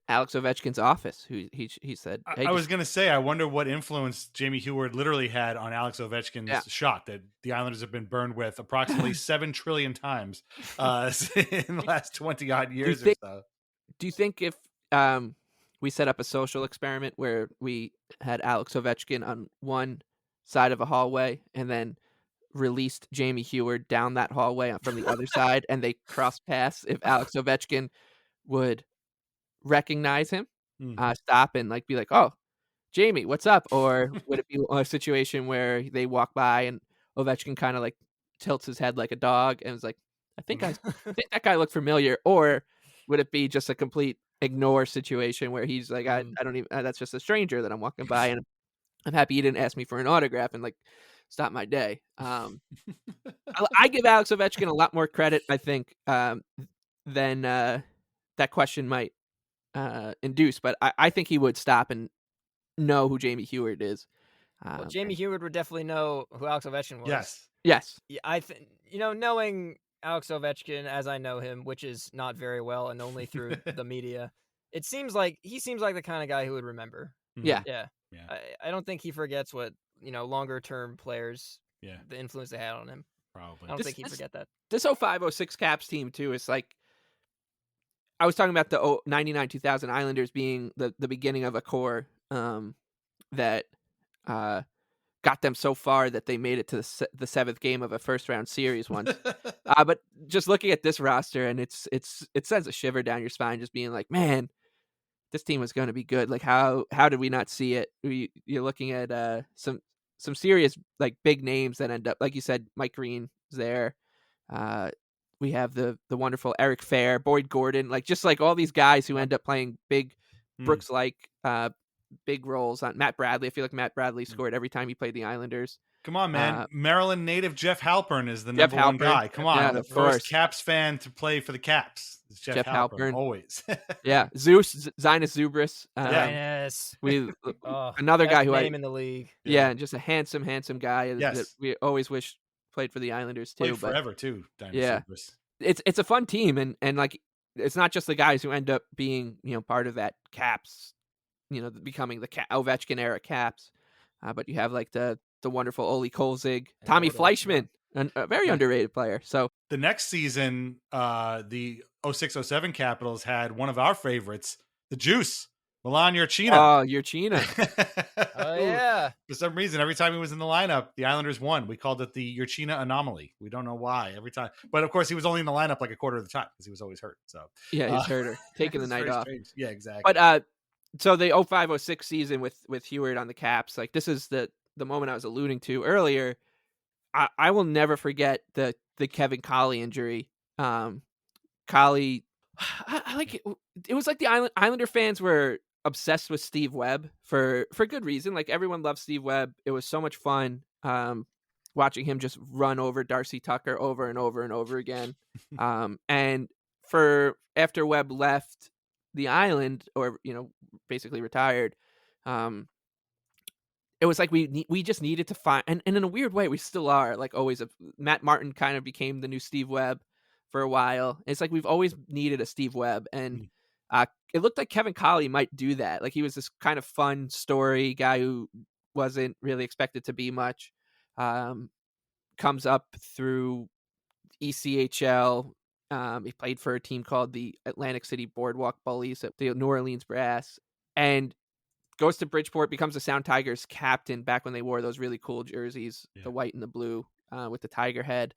Alex Ovechkin's office. Who he said, hey, I was going to say, I wonder what influence Jamie Heward literally had on Alex Ovechkin's shot that the Islanders have been burned with approximately 7 trillion times in the last 20 odd years or so. Do you think if we set up a social experiment where we had Alex Ovechkin on one side of a hallway and then released Jamie Heward down that hallway from the other side, and they cross paths, if Alex Ovechkin would recognize him, stop and be like, "Oh, Jamie, what's up?" Or would it be a situation where they walk by and Ovechkin kind of tilts his head like a dog and is like, I think that guy looked familiar? Or would it be just a complete ignore situation where he's like, I don't even, that's just a stranger that I'm walking by, and I'm happy you didn't ask me for an autograph and stop my day. I give Alex Ovechkin a lot more credit, I think, than that question might induce. But I think he would stop and know who Jamie Heward is. Well, Jamie Heward would definitely know who Alex Ovechkin was. Yes. Yeah, I think knowing Alex Ovechkin as I know him, which is not very well and only through the media, he seems like the kind of guy who would remember. Yeah. I don't think he forgets what longer term players, the influence they had on him. Probably. I don't think he'd forget that. This 05-06 Caps team too is I was talking about the 99-2000 Islanders being the beginning of a core that got them so far that they made it to the 7th game of a first round series once. But just looking at this roster, and it sends a shiver down your spine, just being like, man, this team was going to be good. How did we not see it? You're looking at some serious big names that end up, like you said, Mike Green is there. We have the wonderful Eric Fair, Boyd Gordon, just all these guys who end up playing big Brooks big roles on Matt Bradley. I feel like Matt Bradley scored every time he played the Islanders. Come on, man. Maryland native Jeff Halpern is the number one guy. Come on. The first Caps fan to play for the Caps is Jeff Halpern. Always. Zynis Zubris. Another guy who name in the league. Yeah, just a handsome guy that we always wish played for the Islanders too. Played forever too, Zubris. It's a fun team, and it's not just the guys who end up being part of that Caps, becoming the Ovechkin era Caps, but you have the wonderful Ole Kolzig, Tommy Fleischman, a very underrated player. So the next season, the 06-07 Capitals had one of our favorites, the Juice, Milan Jurchina. Oh, Jurchina. Oh, yeah. For some reason, every time he was in the lineup, the Islanders won. We called it the Jurchina anomaly. We don't know why every time. But, of course, he was only in the lineup a quarter of the time because he was always hurt. So yeah, he's hurt or taking the night off. Strange. Yeah, exactly. But so the 05-06 season with Heward on the Caps, this is the moment I was alluding to earlier. I will never forget the Kevin Colley injury. Colley, it was the Islander fans were obsessed with Steve Webb for good reason. Everyone loved Steve Webb. It was so much fun watching him just run over Darcy Tucker over and over and over again. And after Webb left the Island, or basically retired, it was we just needed to find, and in a weird way we still are always. Matt Martin kind of became the new Steve Webb for a while. It's we've always needed a Steve Webb, and it looked like Kevin Colley might do that. He was this kind of fun story guy who wasn't really expected to be much. Comes up through ECHL. He played for a team called the Atlantic City Boardwalk Bullies at the New Orleans Brass, and goes to Bridgeport, becomes the Sound Tigers captain back when they wore those really cool jerseys, the white and the blue with the tiger head.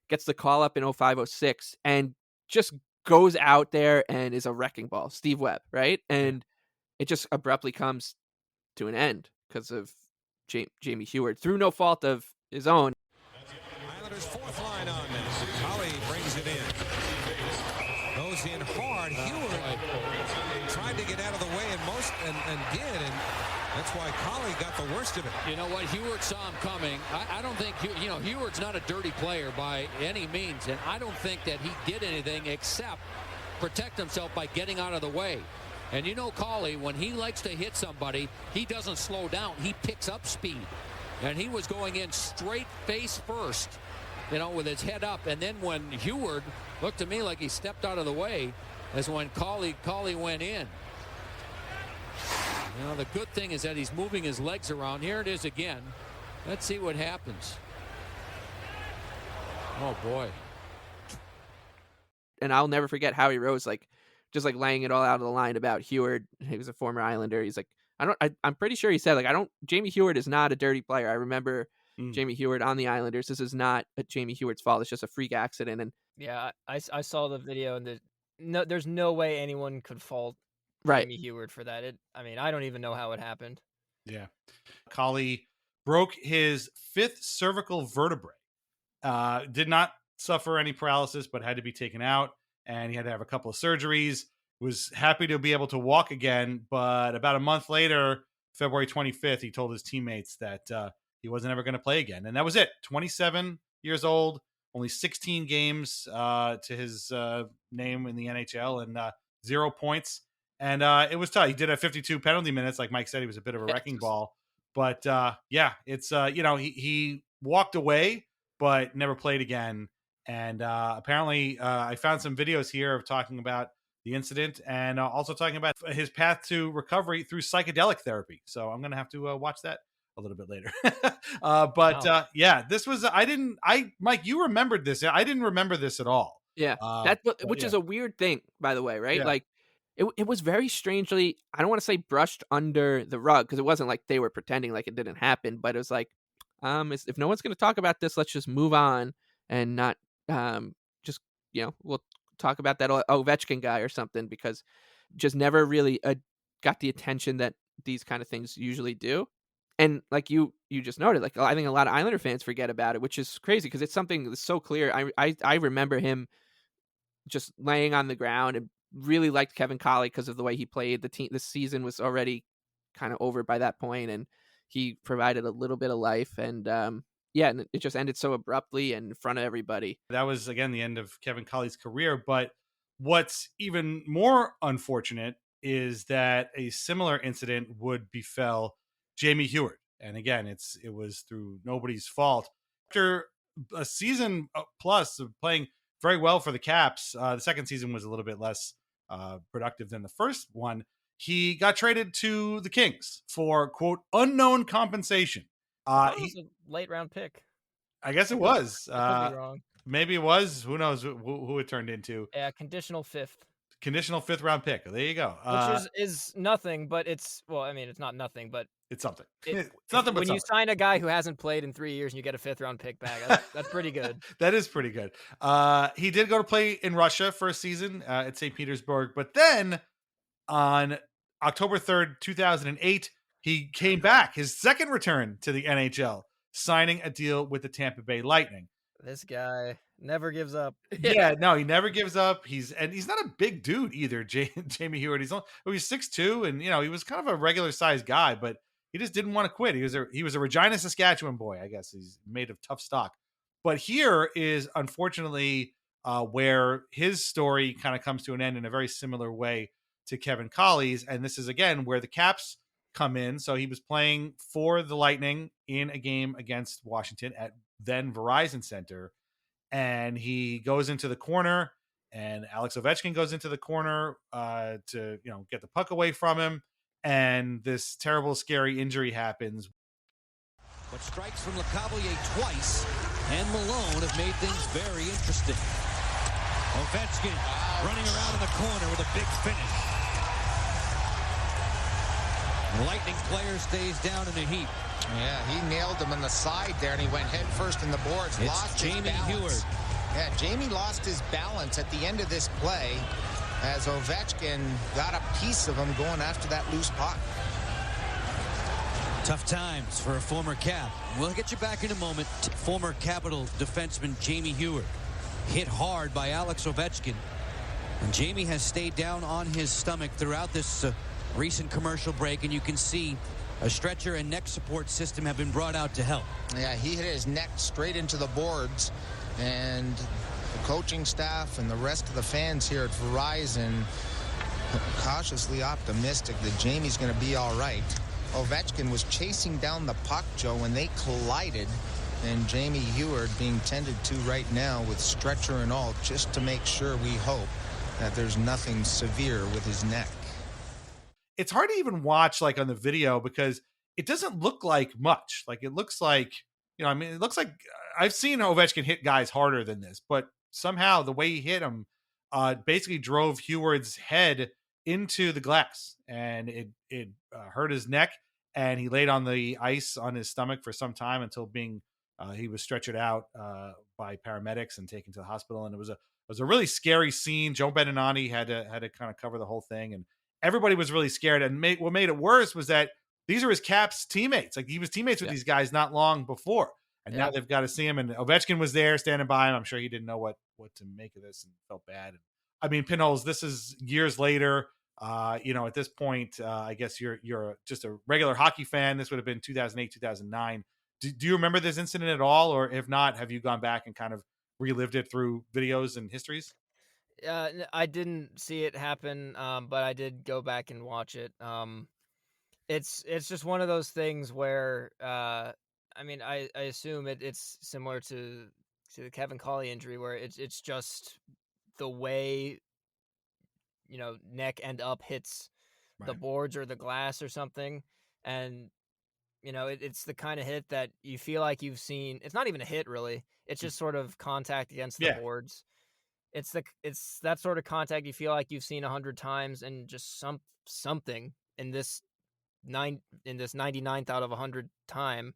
Gets the call up in 05-06 and just goes out there and is a wrecking ball. Steve Webb, right? And it just abruptly comes to an end because of Jamie Heward through no fault of his own. Islanders fourth line on this. Holly brings it in. Goes in hard. Heward tried to get out of the way and did, and that's why Collie got the worst of it. You know what? Heward saw him coming. I don't think, Heward's not a dirty player by any means, and I don't think that he did anything except protect himself by getting out of the way. And Collie, when he likes to hit somebody, he doesn't slow down. He picks up speed. And he was going in straight face first, with his head up. And then when Heward looked to me like he stepped out of the way, is when Collie went in. The good thing is that he's moving his legs around. Here it is again. Let's see what happens. Oh, boy. And I'll never forget Howie Rose, just laying it all out of the line about Heward. He was a former Islander. He's like, I'm pretty sure he said, Jamie Heward is not a dirty player. I remember Jamie Heward on the Islanders. This is not Jamie Heward's fault. It's just a freak accident. And yeah, I saw the video, and there's no way anyone could fault Jamie Heward for that. I don't even know how it happened. Yeah. Collie broke his 5th cervical vertebrae. Did not suffer any paralysis, but had to be taken out, and he had to have a couple of surgeries. Was happy to be able to walk again, but about a month later, February 25th, he told his teammates that he wasn't ever going to play again. And that was it. 27 years old, only 16 games to his name in the NHL, and 0 points. And it was tough. He did have 52 penalty minutes. Like Mike said, he was a bit of a wrecking ball. But it's, he walked away, but never played again. And apparently I found some videos here of talking about the incident and also talking about his path to recovery through psychedelic therapy. So I'm going to have to watch that a little bit later. This was, Mike, you remembered this. I didn't remember this at all. Yeah. Which is a weird thing, by the way, right? Yeah. It was very strangely, I don't want to say brushed under the rug, because it wasn't like they were pretending like it didn't happen, but it was like, if no one's going to talk about this, let's just move on and not we'll talk about that Ovechkin guy or something, because just never really got the attention that these kind of things usually do. And like you just noted, I think a lot of Islander fans forget about it, which is crazy because it's something that's so clear. I remember him just laying on the ground and really liked Kevin Collie because of the way he played. The season was already kind of over by that point, and he provided a little bit of life. And and it just ended so abruptly and in front of everybody. That was, again, the end of Kevin Collie's career. But what's even more unfortunate is that a similar incident would befell Jamie Heward. And again, it was through nobody's fault. After a season plus of playing very well for the Caps, the second season was a little bit less productive than the first one. He got traded to the Kings for, quote, unknown compensation. It was a late round pick. I guess it was. I could be wrong. Maybe it was. Who knows who it turned into? Yeah, conditional 5th. Conditional 5th round pick. There you go. Which is nothing, but it's not nothing, but it's something. It's nothing but when you sign a guy who hasn't played in 3 years and you get a 5th round pick back, that's pretty good. That is pretty good. He did go to play in Russia for a season at St. Petersburg, but then on October 3rd, 2008, he came back, his second return to the NHL, signing a deal with the Tampa Bay Lightning. This guy never gives up. Yeah, no, he never gives up. He's not a big dude either, Jamie Heward. He's 6'2", and he was kind of a regular sized guy, but he just didn't want to quit. He was a Regina, Saskatchewan boy, I guess. He's made of tough stock. But here is unfortunately where his story kind of comes to an end in a very similar way to Kevin Collie's, and this is again where the Caps come in. So he was playing for the Lightning in a game against Washington at then Verizon Center, and he goes into the corner, and Alex Ovechkin goes into the corner to get the puck away from him, and this terrible, scary injury happens. But strikes from Lecavalier twice and Malone have made things very interesting. Ovechkin running around in the corner with a big finish. The Lightning player stays down in a heap. Yeah, he nailed him in the side there, and he went head first in the boards. It's Jamie Heward. Yeah, Jamie lost his balance at the end of this play as Ovechkin got a piece of him going after that loose puck. Tough times for a former Cap. We'll get you back in a moment. Former Capital defenseman Jamie Heward hit hard by Alex Ovechkin. And Jamie has stayed down on his stomach throughout this recent commercial break, and you can see a stretcher and neck support system have been brought out to help. Yeah, he hit his neck straight into the boards, and the coaching staff and the rest of the fans here at Verizon cautiously optimistic that Jamie's going to be all right. Ovechkin was chasing down the puck, Joe, when they collided, and Jamie Heward being tended to right now with stretcher and all, just to make sure, we hope, that there's nothing severe with his neck. It's hard to even watch like on the video because it doesn't look like much. Like it looks like, it looks like I've seen Ovechkin hit guys harder than this, but somehow the way he hit him basically drove Heward's head into the glass, and it hurt his neck, and he laid on the ice on his stomach for some time until he was stretchered out by paramedics and taken to the hospital. And it was a really scary scene. Joe Beninati had to kind of cover the whole thing, and everybody was really scared. And what made it worse was that these are his Caps teammates. Like he was teammates with these guys not long before, and now they've got to see him. And Ovechkin was there standing by him. I'm sure he didn't know what to make of this and felt bad. I mean, Pinholes, this is years later. At this point, I guess you're just a regular hockey fan. This would have been 2008, 2009. Do you remember this incident at all? Or if not, have you gone back and kind of relived it through videos and histories? I didn't see it happen, but I did go back and watch it. It's just one of those things where, I assume it's similar to the Kevin Colley injury, where it's just the way, neck end up hits the boards or the glass or something. And, it's the kind of hit that you feel like you've seen. It's not even a hit, really. It's just sort of contact against the boards. It's that sort of contact you feel like you've seen 100 times, and just something in this 99th out of 100 time,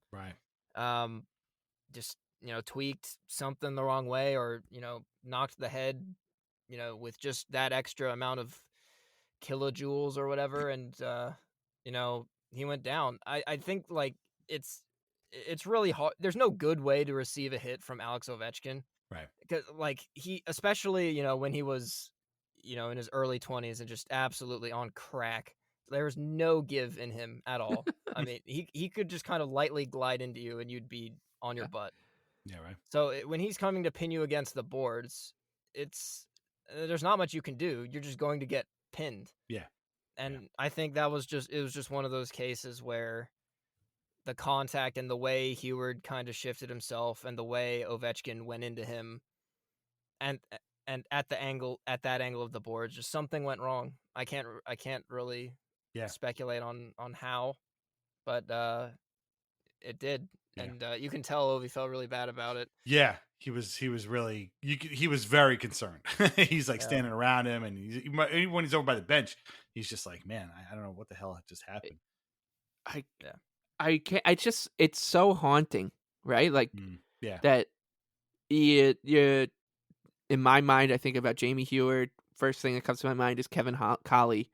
just tweaked something the wrong way, or knocked the head, with just that extra amount of kilojoules or whatever, and he went down. I think like it's really hard. There's no good way to receive a hit from Alex Ovechkin. Right. Because like he, especially, when he was, in his early 20s and just absolutely on crack, there was no give in him at all. I mean, he could just kind of lightly glide into you and you'd be on your butt. Yeah. Right. So when he's coming to pin you against the boards, there's not much you can do. You're just going to get pinned. Yeah. And I think it was just one of those cases where the contact and the way Heward kind of shifted himself and the way Ovechkin went into him and at that angle of the boards, just something went wrong. I can't really speculate on how, but it did. Yeah. And you can tell Ovi felt really bad about it. Yeah, he was really, he was very concerned. He's like standing around him, and when he's over by the bench, he's just like, man, I don't know what the hell just happened. I can't. It's so haunting, right? Like, that. You, in my mind, I think about Jamie Heward. First thing that comes to my mind is Kevin Colley,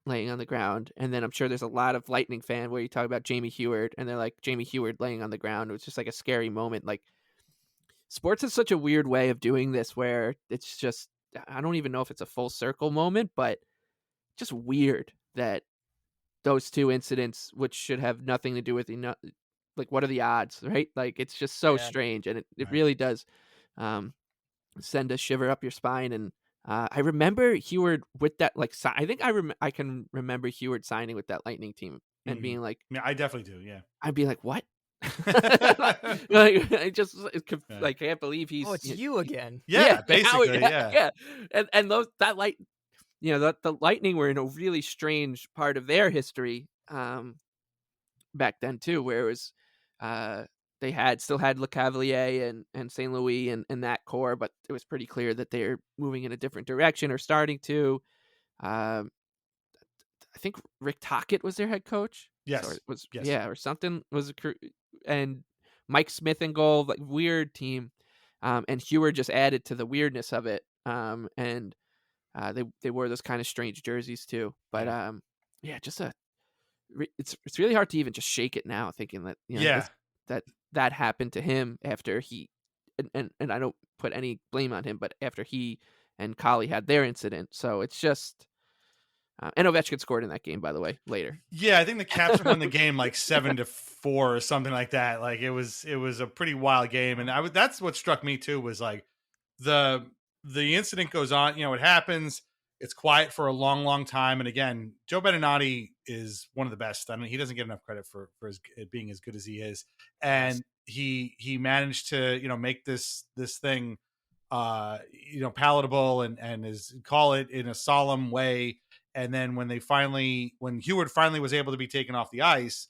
laying on the ground, and then I'm sure there's a lot of Lightning fan where you talk about Jamie Heward, and they're like Jamie Heward laying on the ground. It was just like a scary moment. Like, sports is such a weird way of doing this, where it's just, I don't even know if it's a full circle moment, but just weird that those two incidents, which should have nothing to do with like, what are the odds, right? Like, it's just so strange, and it really does send a shiver up your spine. And I remember Heward with that, like, I think I can remember Heward signing with that Lightning team and being like, yeah, I definitely do. Yeah, I'd be like, what? Like, I just like can't believe he's. Oh, it's you again. Yeah, basically, yeah. And the Lightning were in a really strange part of their history back then too, where it was they still had Le Cavalier and St. Louis and that core, but it was pretty clear that they're moving in a different direction or starting to. I think Rick Tocchet was their head coach. Yes. Or something was and Mike Smith in goal, like, weird team. And Heward just added to the weirdness of it. And they wore those kind of strange jerseys too. But just it's really hard to even just shake it now, thinking that that happened to him after he and I don't put any blame on him, but after he and Collie had their incident. So it's just and Ovechkin scored in that game, by the way, later. Yeah, I think the Caps won the game like 7-4 or something like that. Like it was a pretty wild game, and that's what struck me too, was like the incident goes on. It happens. It's quiet for a long, long time. And again, Joe Beninati is one of the best. I mean, he doesn't get enough credit for being as good as he is. And he managed to, make this thing, palatable and call it in a solemn way. And then when Heward finally was able to be taken off the ice,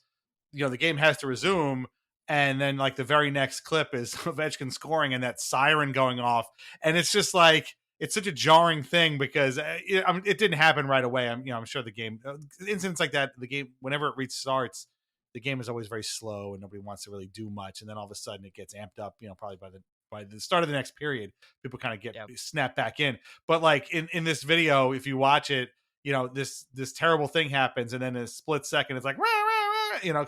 the game has to resume. And then like the very next clip is Ovechkin scoring and that siren going off. And it's just like, it's such a jarring thing because it didn't happen right away. I'm sure the game incidents like that, the game, whenever it restarts, the game is always very slow and nobody wants to really do much. And then all of a sudden it gets amped up, probably by the start of the next period, people kind of get snapped back in. But like in this video, if you watch it, this terrible thing happens. And then in a split second, it's like, rah, rah, rah,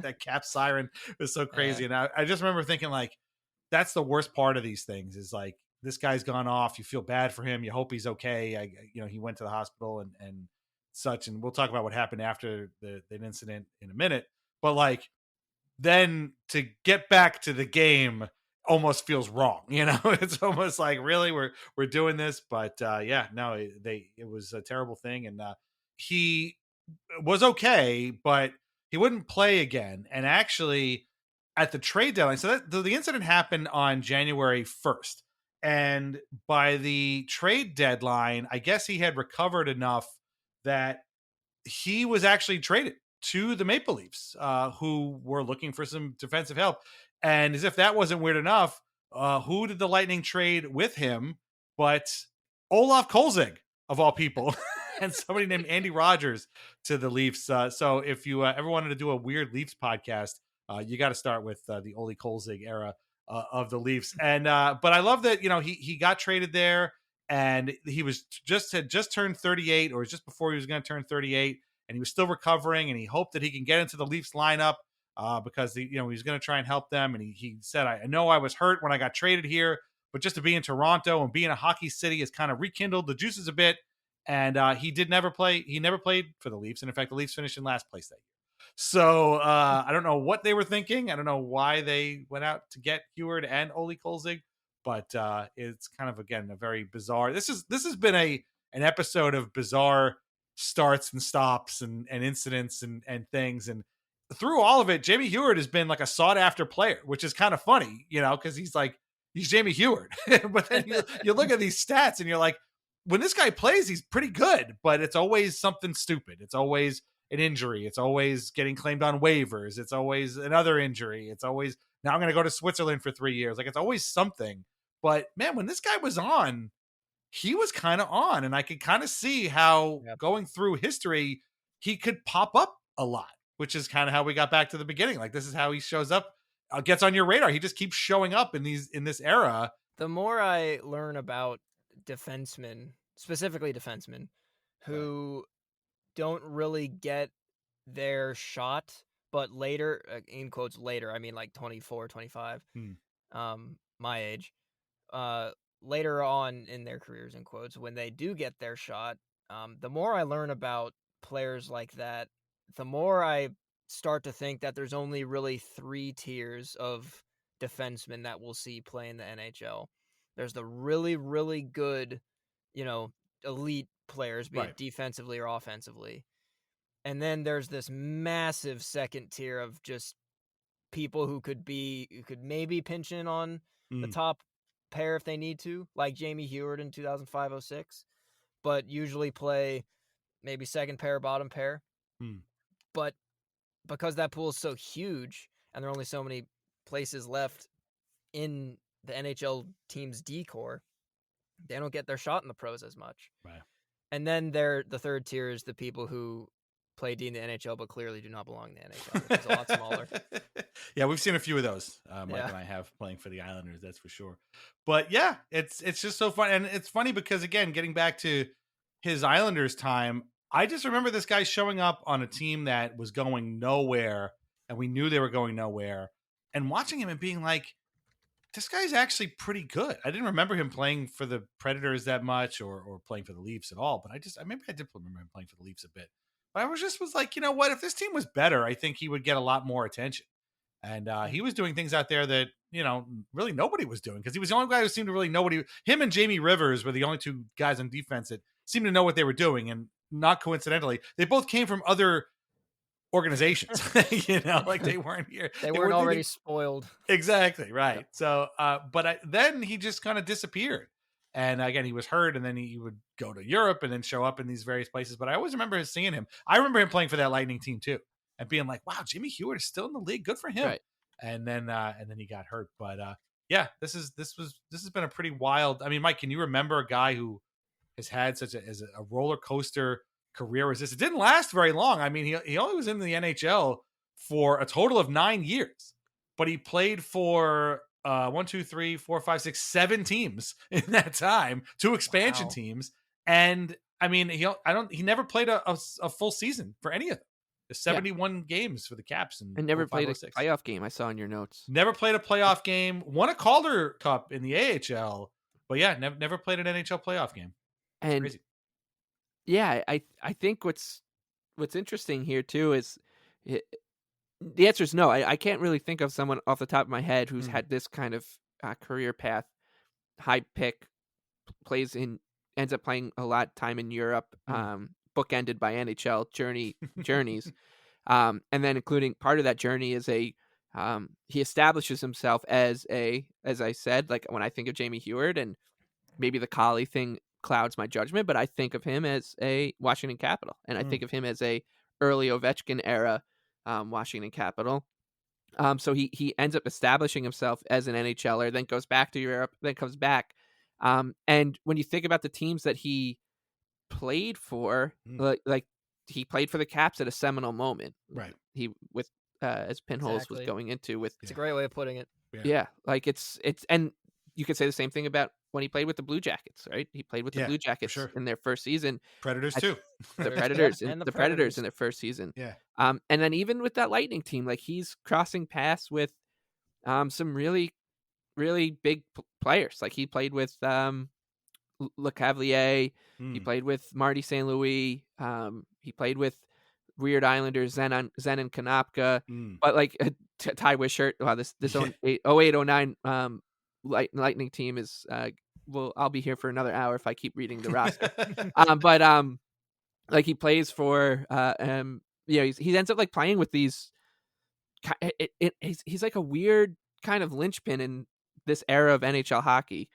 that Cap siren was so crazy. And I just remember thinking like, that's the worst part of these things is like, this guy's gone off. You feel bad for him. You hope he's okay. He went to the hospital and such, and we'll talk about what happened after the incident in a minute. But like, then to get back to the game almost feels wrong. It's almost like, really, we're doing this. But it was a terrible thing. And he was okay, but he wouldn't play again. And actually at the trade deadline, so the incident happened on January 1st. And by the trade deadline, I guess he had recovered enough that he was actually traded to the Maple Leafs, who were looking for some defensive help. And as if that wasn't weird enough, who did the Lightning trade with him but Olaf Kolzig, of all people, and somebody named Andy Rogers to the Leafs. So if you ever wanted to do a weird Leafs podcast, you got to start with the Ole Kolzig era of the Leafs. And but I love that he got traded there, and he had just turned 38, or just before he was going to turn 38, and he was still recovering, and he hoped that he can get into the Leafs lineup because he was going to try and help them. And he said, I know I was hurt when I got traded here, but just to be in Toronto and be in a hockey city has kind of rekindled the juices a bit. And he never played for the Leafs, and in fact the Leafs finished in last place that year. So I don't know what they were thinking. I don't know why they went out to get Heward and Ole Kolzig, but it's kind of, again, a very bizarre. This has been an episode of bizarre starts and stops and incidents and things. And through all of it, Jamie Heward has been like a sought after player, which is kind of funny, because he's Jamie Heward. But then you look at these stats and you're like, when this guy plays, he's pretty good, but it's always something stupid. It's always an injury. It's always getting claimed on waivers. It's always another injury. It's always, now I'm going to go to Switzerland for 3 years. Like, it's always something. But man, when this guy was on, he was kind of on, and I could kind of see how going through history, he could pop up a lot, which is kind of how we got back to the beginning. Like, this is how he shows up, gets on your radar. He just keeps showing up in this era. The more I learn about defensemen, specifically defensemen, who don't really get their shot, but later, in quotes later, I mean like 24, 25, my age, later on in their careers, in quotes, when they do get their shot, the more I learn about players like that, the more I start to think that there's only really 3 tiers of defensemen that we'll see play in the NHL. There's the really, really good, elite players, be it defensively or offensively. And then there's this massive second tier of just people who could maybe pinch in on the top pair if they need to, like Jamie Heward in 2005-06, but usually play maybe second pair, bottom pair. But because that pool is so huge and there are only so many places left in the NHL team's D-core, they don't get their shot in the pros as much. Right. And then the third tier is the people who play D in the NHL, but clearly do not belong in the NHL, which is a lot smaller. Yeah, we've seen a few of those. Mike and I have playing for the Islanders, that's for sure. But yeah, it's just so fun. And it's funny because, again, getting back to his Islanders time, I just remember this guy showing up on a team that was going nowhere, and we knew they were going nowhere, and watching him and being like, this guy's actually pretty good. I didn't remember him playing for the Predators that much or playing for the Leafs at all, but I did remember him playing for the Leafs a bit. But I was like, you know what? If this team was better, I think he would get a lot more attention. And he was doing things out there that, really nobody was doing, because he was the only guy who seemed to really know what him and Jamie Rivers were the only two guys on defense that seemed to know what they were doing. And not coincidentally, they both came from other organizations, like they weren't here. They weren't already spoiled. Exactly. Right. So, then he just kind of disappeared. And again, he was hurt, and then he would go to Europe and then show up in these various places. But I always remember seeing him. I remember him playing for that Lightning team too, and being like, wow, Jamie Heward is still in the league. Good for him. Right. And then he got hurt. But yeah, this has been a pretty wild. I mean, Mike, can you remember a guy who has had such a roller coaster career as this? It didn't last very long. I mean, he only was in the NHL for a total of 9 years, but he played for 7 teams in that time, 2 expansion teams. And I mean, he never played a full season for any of them. There's 71 games for the Caps, and never played a playoff game. I saw in your notes. Never played a playoff game. Won a Calder Cup in the AHL, but yeah, never played an NHL playoff game. It's and crazy. Yeah, I think what's interesting here too is the answer is no. I can't really think of someone off the top of my head who's had this kind of career path, high pick, ends up playing a lot of time in Europe, bookended by NHL journeys, and then including part of that journey is he establishes himself as I said, like when I think of Jamie Heward, and maybe the Collie thing clouds my judgment, but I think of him as a Washington Capital, and I think of him as a early Ovechkin era Washington Capital. So he ends up establishing himself as an NHLer, then goes back to Europe, then comes back. And when you think about the teams that he played for, like he played for the Caps at a seminal moment, right? He with as Pinholes was going into with. It's a great way of putting it. Yeah, like it's and you could say the same thing about when he played with the Blue Jackets, right? He played with the Blue Jackets in their first season. Predators too. The Predators and the Predators in their first season. Yeah. And then even with that Lightning team, like he's crossing paths with some really, really big players. Like he played with Le Cavalier. He played with Marty St. Louis. He played with Weird Islanders, Zen and Konopka. But like Ty Wishart, wow, this 08-09 Lightning team is well, I'll be here for another hour if I keep reading the roster. But like he plays for he ends up like playing with these he's like a weird kind of linchpin in this era of NHL hockey.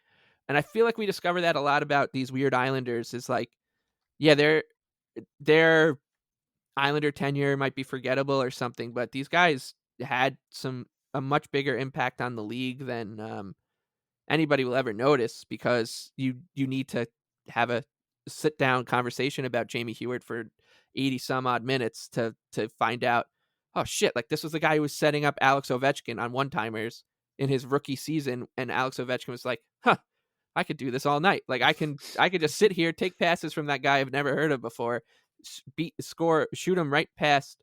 And I feel like we discover that a lot about these Weird Islanders is like, yeah, their Islander tenure might be forgettable or something, but these guys had a much bigger impact on the league than anybody will ever notice, because you need to have a sit down conversation about Jamie Heward for 80 some odd minutes to find out, oh shit, like this was the guy who was setting up Alex Ovechkin on one-timers in his rookie season, and Alex Ovechkin was like, I could do this all night. Like I could just sit here, take passes from that guy I've never heard of before, shoot him right past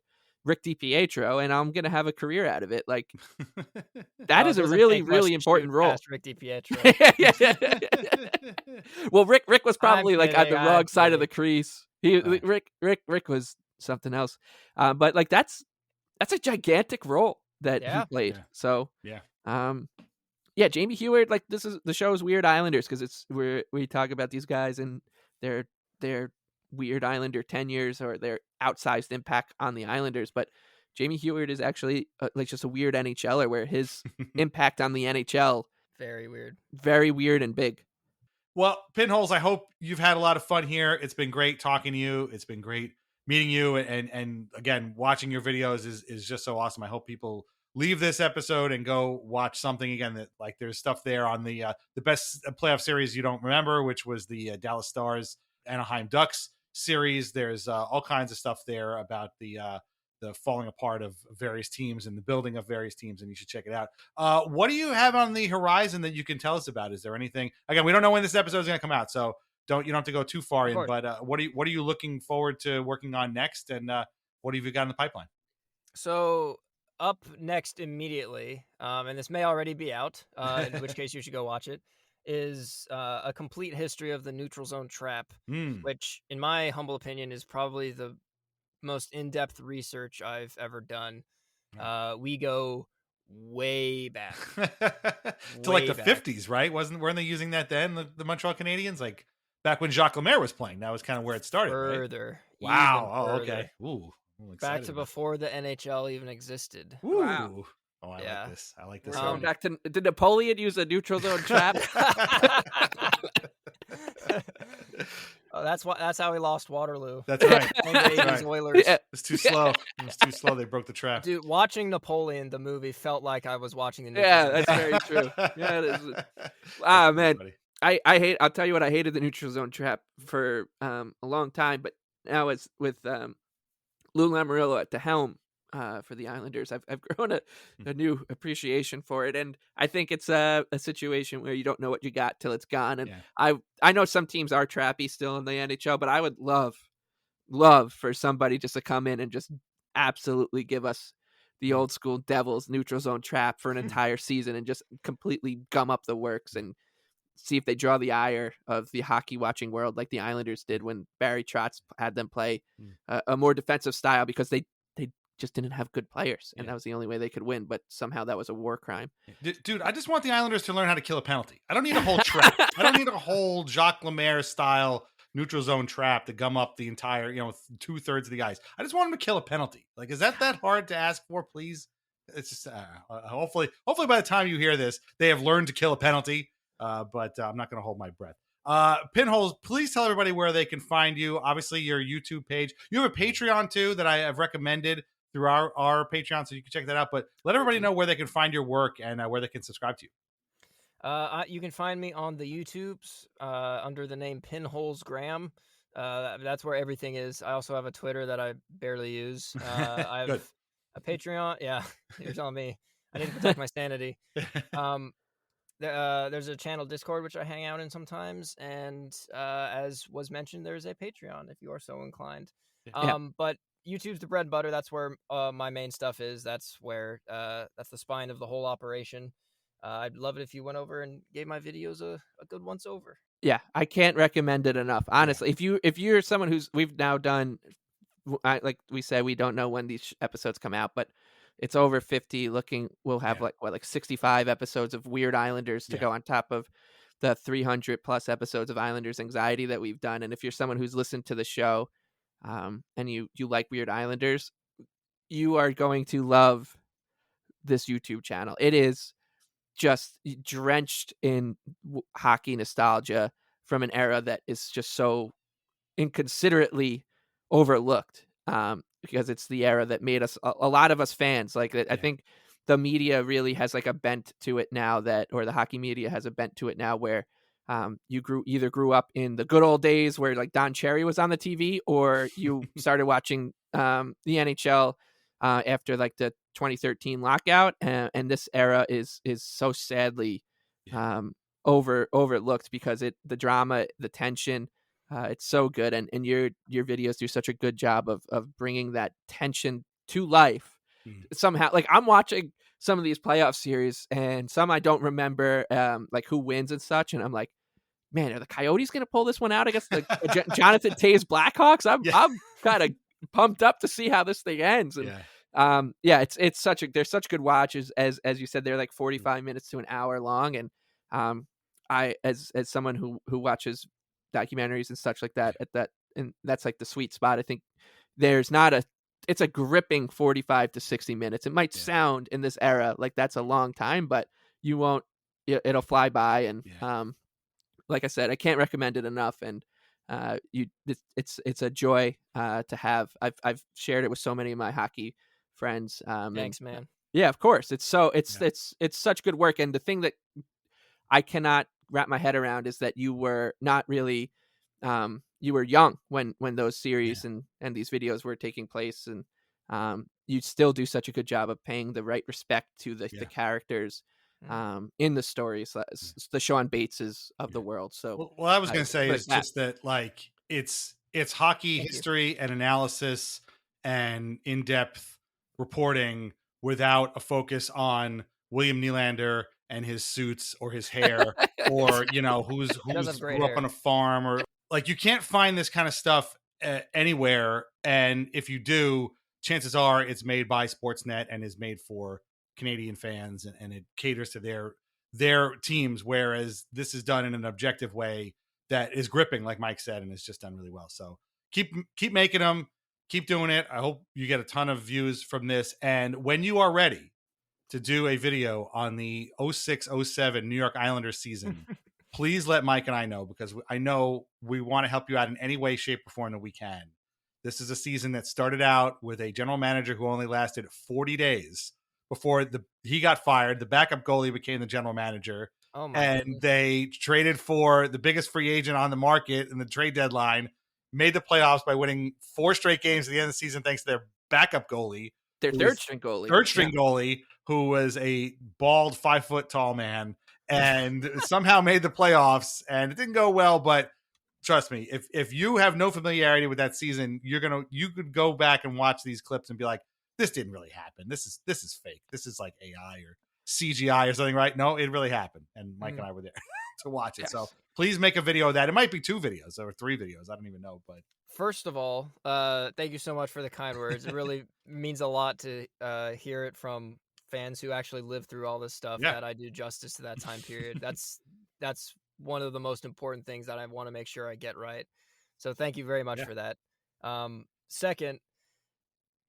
Rick DiPietro, and I'm gonna have a career out of it. Like that is a really, really important role. Rick DiPietro. Well, Rick was probably like on the wrong side of the crease. Rick was something else. But like that's a gigantic role that he played. Yeah. So Jamie Heward, like this is the show's Weird Islanders, because we talk about these guys and their Weird Islander tenures or their outsized impact on the Islanders, but Jamie Heward is actually like just a weird NHLer, where his impact on the NHL very weird and big. Well, Pinholes, I hope you've had a lot of fun here. It's been great talking to you. It's been great meeting you, and again, watching your videos is just so awesome. I hope people leave this episode and go watch something again, that like there's stuff there on the best playoff series you don't remember, which was the Dallas Stars Anaheim Ducks series. There's all kinds of stuff there about the falling apart of various teams and the building of various teams, and you should check it out. What do you have on the horizon that you can tell us about? Is there anything? Again, we don't know when this episode is going to come out, so you don't have to go too far in. But what are you looking forward to working on next, and what have you got in the pipeline? So up next immediately, and this may already be out, in which case you should go watch it, is a complete history of the neutral zone trap, which, in my humble opinion, is probably the most in-depth research I've ever done. We go way back to like the 50s, right? Weren't they using that then, the Montreal Canadiens, like back when Jacques Lemaire was playing? That was kind of where it started. Further, right? Wow. Oh, okay. Ooh, back to before the NHL even existed. Ooh. Wow. Oh, I like this. I like this. Back to, did Napoleon use a neutral zone trap? Oh, that's how he lost Waterloo. That's right. That's right. Oilers. Yeah. It was too slow. It was too slow. They broke the trap. Dude, watching Napoleon, the movie, felt like I was watching the neutral zone. That's very true. Yeah, it is. Ah, man. I hate. I'll tell you what. I hated the neutral zone trap for a long time, but now it's with Lou Lamoriello at the helm for the Islanders. I've grown a new appreciation for it, and I think it's a situation where you don't know what you got till it's gone. And I know some teams are trappy still in the NHL, but I would love for somebody just to come in and just absolutely give us the old school Devils neutral zone trap for an entire season and just completely gum up the works and see if they draw the ire of the hockey watching world like the Islanders did when Barry Trotz had them play a more defensive style, because they just didn't have good players, and that was the only way they could win. But somehow that was a war crime. Dude, I just want the Islanders to learn how to kill a penalty. I don't need a whole trap. I don't need a whole Jacques Lemaire style neutral zone trap to gum up the entire, 2/3 of the ice. I just want them to kill a penalty. Like, is that hard to ask for? Please. It's just hopefully by the time you hear this, they have learned to kill a penalty. But I'm not going to hold my breath. Pinholes, please tell everybody where they can find you. Obviously, your YouTube page. You have a Patreon too that I have recommended through our Patreon, so you can check that out. But let everybody know where they can find your work and where they can subscribe to you. You can find me on the YouTubes under the name Pinholes Graham. That's where everything is. I also have a Twitter that I barely use. I have a Patreon. Yeah, you're telling me. I need to protect my sanity. There's a channel Discord, which I hang out in sometimes. And as was mentioned, there's a Patreon if you are so inclined. But YouTube's the bread and butter. That's where my main stuff is. That's where that's the spine of the whole operation. I'd love it if you went over and gave my videos a good once over. Yeah, I can't recommend it enough. Honestly, if you're someone we've now done, like we said, we don't know when these episodes come out, but it's over 50. We'll have like 65 episodes of Weird Islanders to go on top of the 300 plus episodes of Islanders Anxiety that we've done. And if you're someone who's listened to the show, and you like Weird Islanders, you are going to love this YouTube channel. It is just drenched in hockey nostalgia from an era that is just so inconsiderately overlooked, because it's the era that made us, a lot of us fans. Like, I think the media really has like a bent to it now or the hockey media has a bent to it now where you grew up in the good old days where like Don Cherry was on the TV, or you started watching the NHL after like the 2013 lockout, and this era is so sadly overlooked because the drama, the tension, it's so good, and your videos do such a good job of bringing that tension to life somehow. Like, I'm watching some of these playoff series, and some I don't remember like who wins and such, and I'm like, man, are the Coyotes going to pull this one out against the Jonathan Toews Blackhawks? I'm kind of pumped up to see how this thing ends. And it's they're such good watches. As you said, they're like 45 minutes to an hour long. And I, as someone who watches documentaries and such like that, and that's like the sweet spot. I think it's a gripping 45 to 60 minutes. It might sound in this era like that's a long time, but you won't, it'll fly by. And, like I said, I can't recommend it enough, and it's a joy to have. I've shared it with so many of my hockey friends. Thanks, man. Yeah, of course. It's such good work, and the thing that I cannot wrap my head around is that you were not really you were young when those series and these videos were taking place, and you still do such a good job of paying the right respect to the characters in the stories, the Sean Bateses of the world. So what I was going to say is just that, like, it's hockey history and analysis and in-depth reporting without a focus on William Nylander and his suits or his hair or, you know, who's grew up on a farm, or like, you can't find this kind of stuff anywhere. And if you do, chances are it's made by Sportsnet and is made for Canadian fans, and it caters to their teams. Whereas this is done in an objective way that is gripping, like Mike said, and it's just done really well. So keep making them, keep doing it. I hope you get a ton of views from this. And when you are ready to do a video on the 06-07 New York Islanders season, please let Mike and I know, because I know we want to help you out in any way, shape, or form that we can. This is a season that started out with a general manager who only lasted 40 days before he got fired. The backup goalie became the general manager. And they traded for the biggest free agent on the market in the trade deadline, made the playoffs by winning 4 straight games at the end of the season thanks to their backup goalie. Their third-string goalie. Third-string goalie, who was a bald 5-foot tall man, and somehow made the playoffs. And it didn't go well, but trust me, if you have no familiarity with that season, you could go back and watch these clips and be like, this didn't really happen. This is fake. This is like AI or CGI or something, right? No, it really happened. And Mike and I were there to watch it. Yes. So please make a video of that. It might be 2 videos or 3 videos. I don't even know. But first of all, thank you so much for the kind words. It really means a lot to hear it from fans who actually live through all this stuff, that I do justice to that time period. That's one of the most important things that I want to make sure I get right. So thank you very much for that. Second,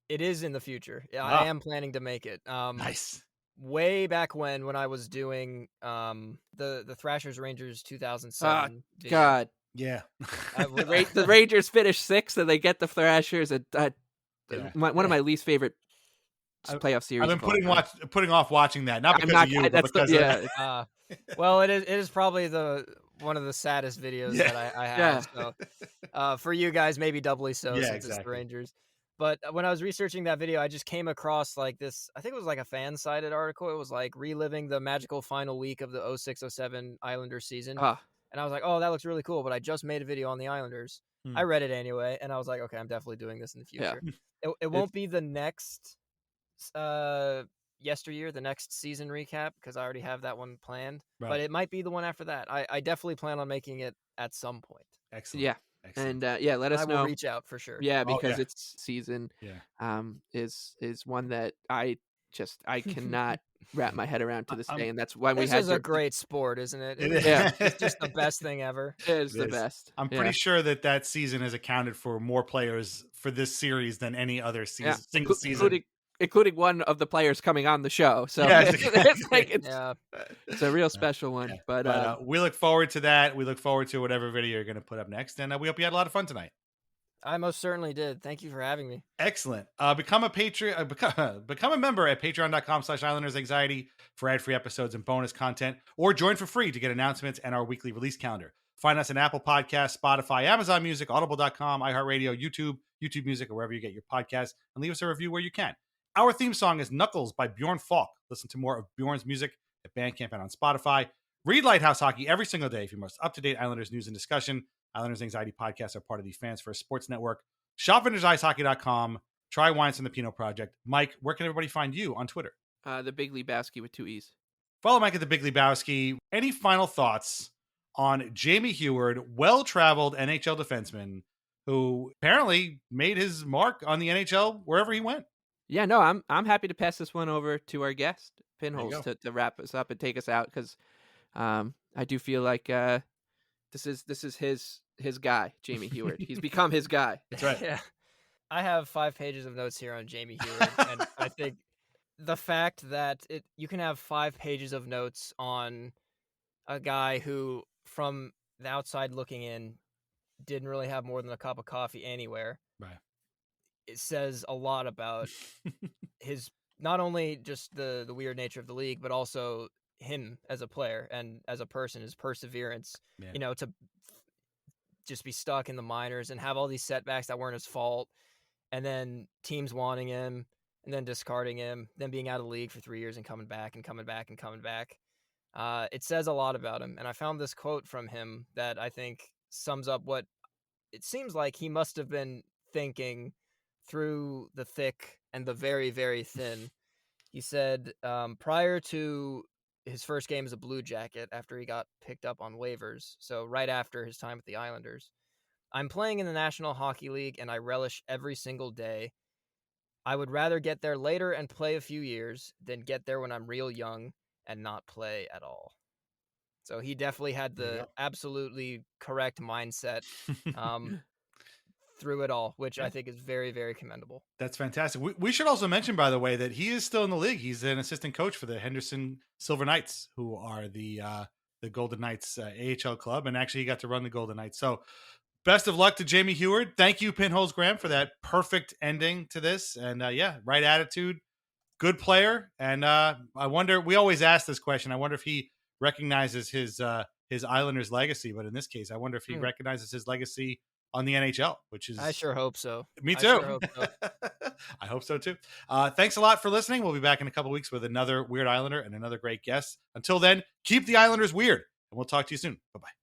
it is in the future. I am planning to make it. Nice. Way back when I was doing the Thrashers Rangers 2007 video. God. Yeah. The Rangers finish 6th and they get the Thrashers. One of my least favorite playoff series. I've been putting off watching that, not because of you, but because of well, it is probably one of the saddest videos that I have. So for you guys, maybe doubly so, since it's the Rangers. But when I was researching that video, I just came across like this, I think it was like a fan-sided article. It was like reliving the magical final week of the 06-07 Islanders season. And I was like, oh, that looks really cool. But I just made a video on the Islanders. I read it anyway. And I was like, okay, I'm definitely doing this in the future. Yeah. It won't be the next yesteryear, the next season recap, because I already have that one planned. Right. But it might be the one after that. I definitely plan on making it at some point. Excellent. Yeah. Excellent. And let us know. I will reach out for sure. Yeah, because its season is one that I cannot wrap my head around to this day, and that's why we had. This is a great sport, isn't it? It's just the best thing ever. It is the best. I'm pretty sure that season has accounted for more players for this series than any other season, single season. Including one of the players coming on the show. So it's a real special one. Yeah. But we look forward to that. We look forward to whatever video you're going to put up next. And we hope you had a lot of fun tonight. I most certainly did. Thank you for having me. Excellent. Become a Patreon. Become a member at patreon.com/IslandersAnxiety for ad-free episodes and bonus content, or join for free to get announcements and our weekly release calendar. Find us on Apple Podcasts, Spotify, Amazon Music, Audible.com, iHeartRadio, YouTube Music, or wherever you get your podcasts, and leave us a review where you can. Our theme song is Knuckles by Bjorn Falk. Listen to more of Bjorn's music at Bandcamp and on Spotify. Read Lighthouse Hockey every single day for your most up-to-date Islanders news and discussion. Islanders Anxiety podcasts are part of the Fans First Sports Network. Shop VintageIceHockey.com. Try wines from the Pinot Project. Mike, where can everybody find you on Twitter? The Big Lebowski with 2 E's. Follow Mike at the Big Lebowski. Any final thoughts on Jamie Heward, well-traveled NHL defenseman who apparently made his mark on the NHL wherever he went? Yeah, no, I'm happy to pass this one over to our guest, Pinholes, to wrap us up and take us out, because I do feel like this is his guy, Jamie Heward. He's become his guy. That's right. Yeah. I have 5 pages of notes here on Jamie Heward, and I think the fact that you can have 5 pages of notes on a guy who, from the outside looking in, didn't really have more than a cup of coffee anywhere. Right. It says a lot about his, not only just the weird nature of the league, but also him as a player and as a person, his perseverance, to just be stuck in the minors and have all these setbacks that weren't his fault, and then teams wanting him and then discarding him, then being out of the league for 3 years and coming back and coming back and coming back. It says a lot about him. And I found this quote from him that I think sums up what it seems like he must have been thinking through the thick and the very, very thin. He said, prior to his first game as a Blue Jacket, after he got picked up on waivers, so right after his time with the Islanders, "I'm playing in the National Hockey League and I relish every single day. I would rather get there later and play a few years than get there when I'm real young and not play at all." So he definitely had the absolutely correct mindset through it all, which I think is very, very commendable. That's fantastic. We should also mention, by the way, that he is still in the league. He's an assistant coach for the Henderson Silver Knights, who are the Golden Knights AHL club, and actually he got to run the Golden Knights. So best of luck to Jamie Heward. Thank you, Pinholes Graham, for that perfect ending to this. And right attitude, good player. And I wonder, we always ask this question, I wonder if he recognizes his Islanders legacy, but in this case, I wonder if he recognizes his legacy on the NHL, which is... I sure hope so. Me too. I sure hope so. I hope so too. Thanks a lot for listening. We'll be back in a couple of weeks with another Weird Islander and another great guest. Until then, keep the Islanders weird, and we'll talk to you soon. Bye-bye.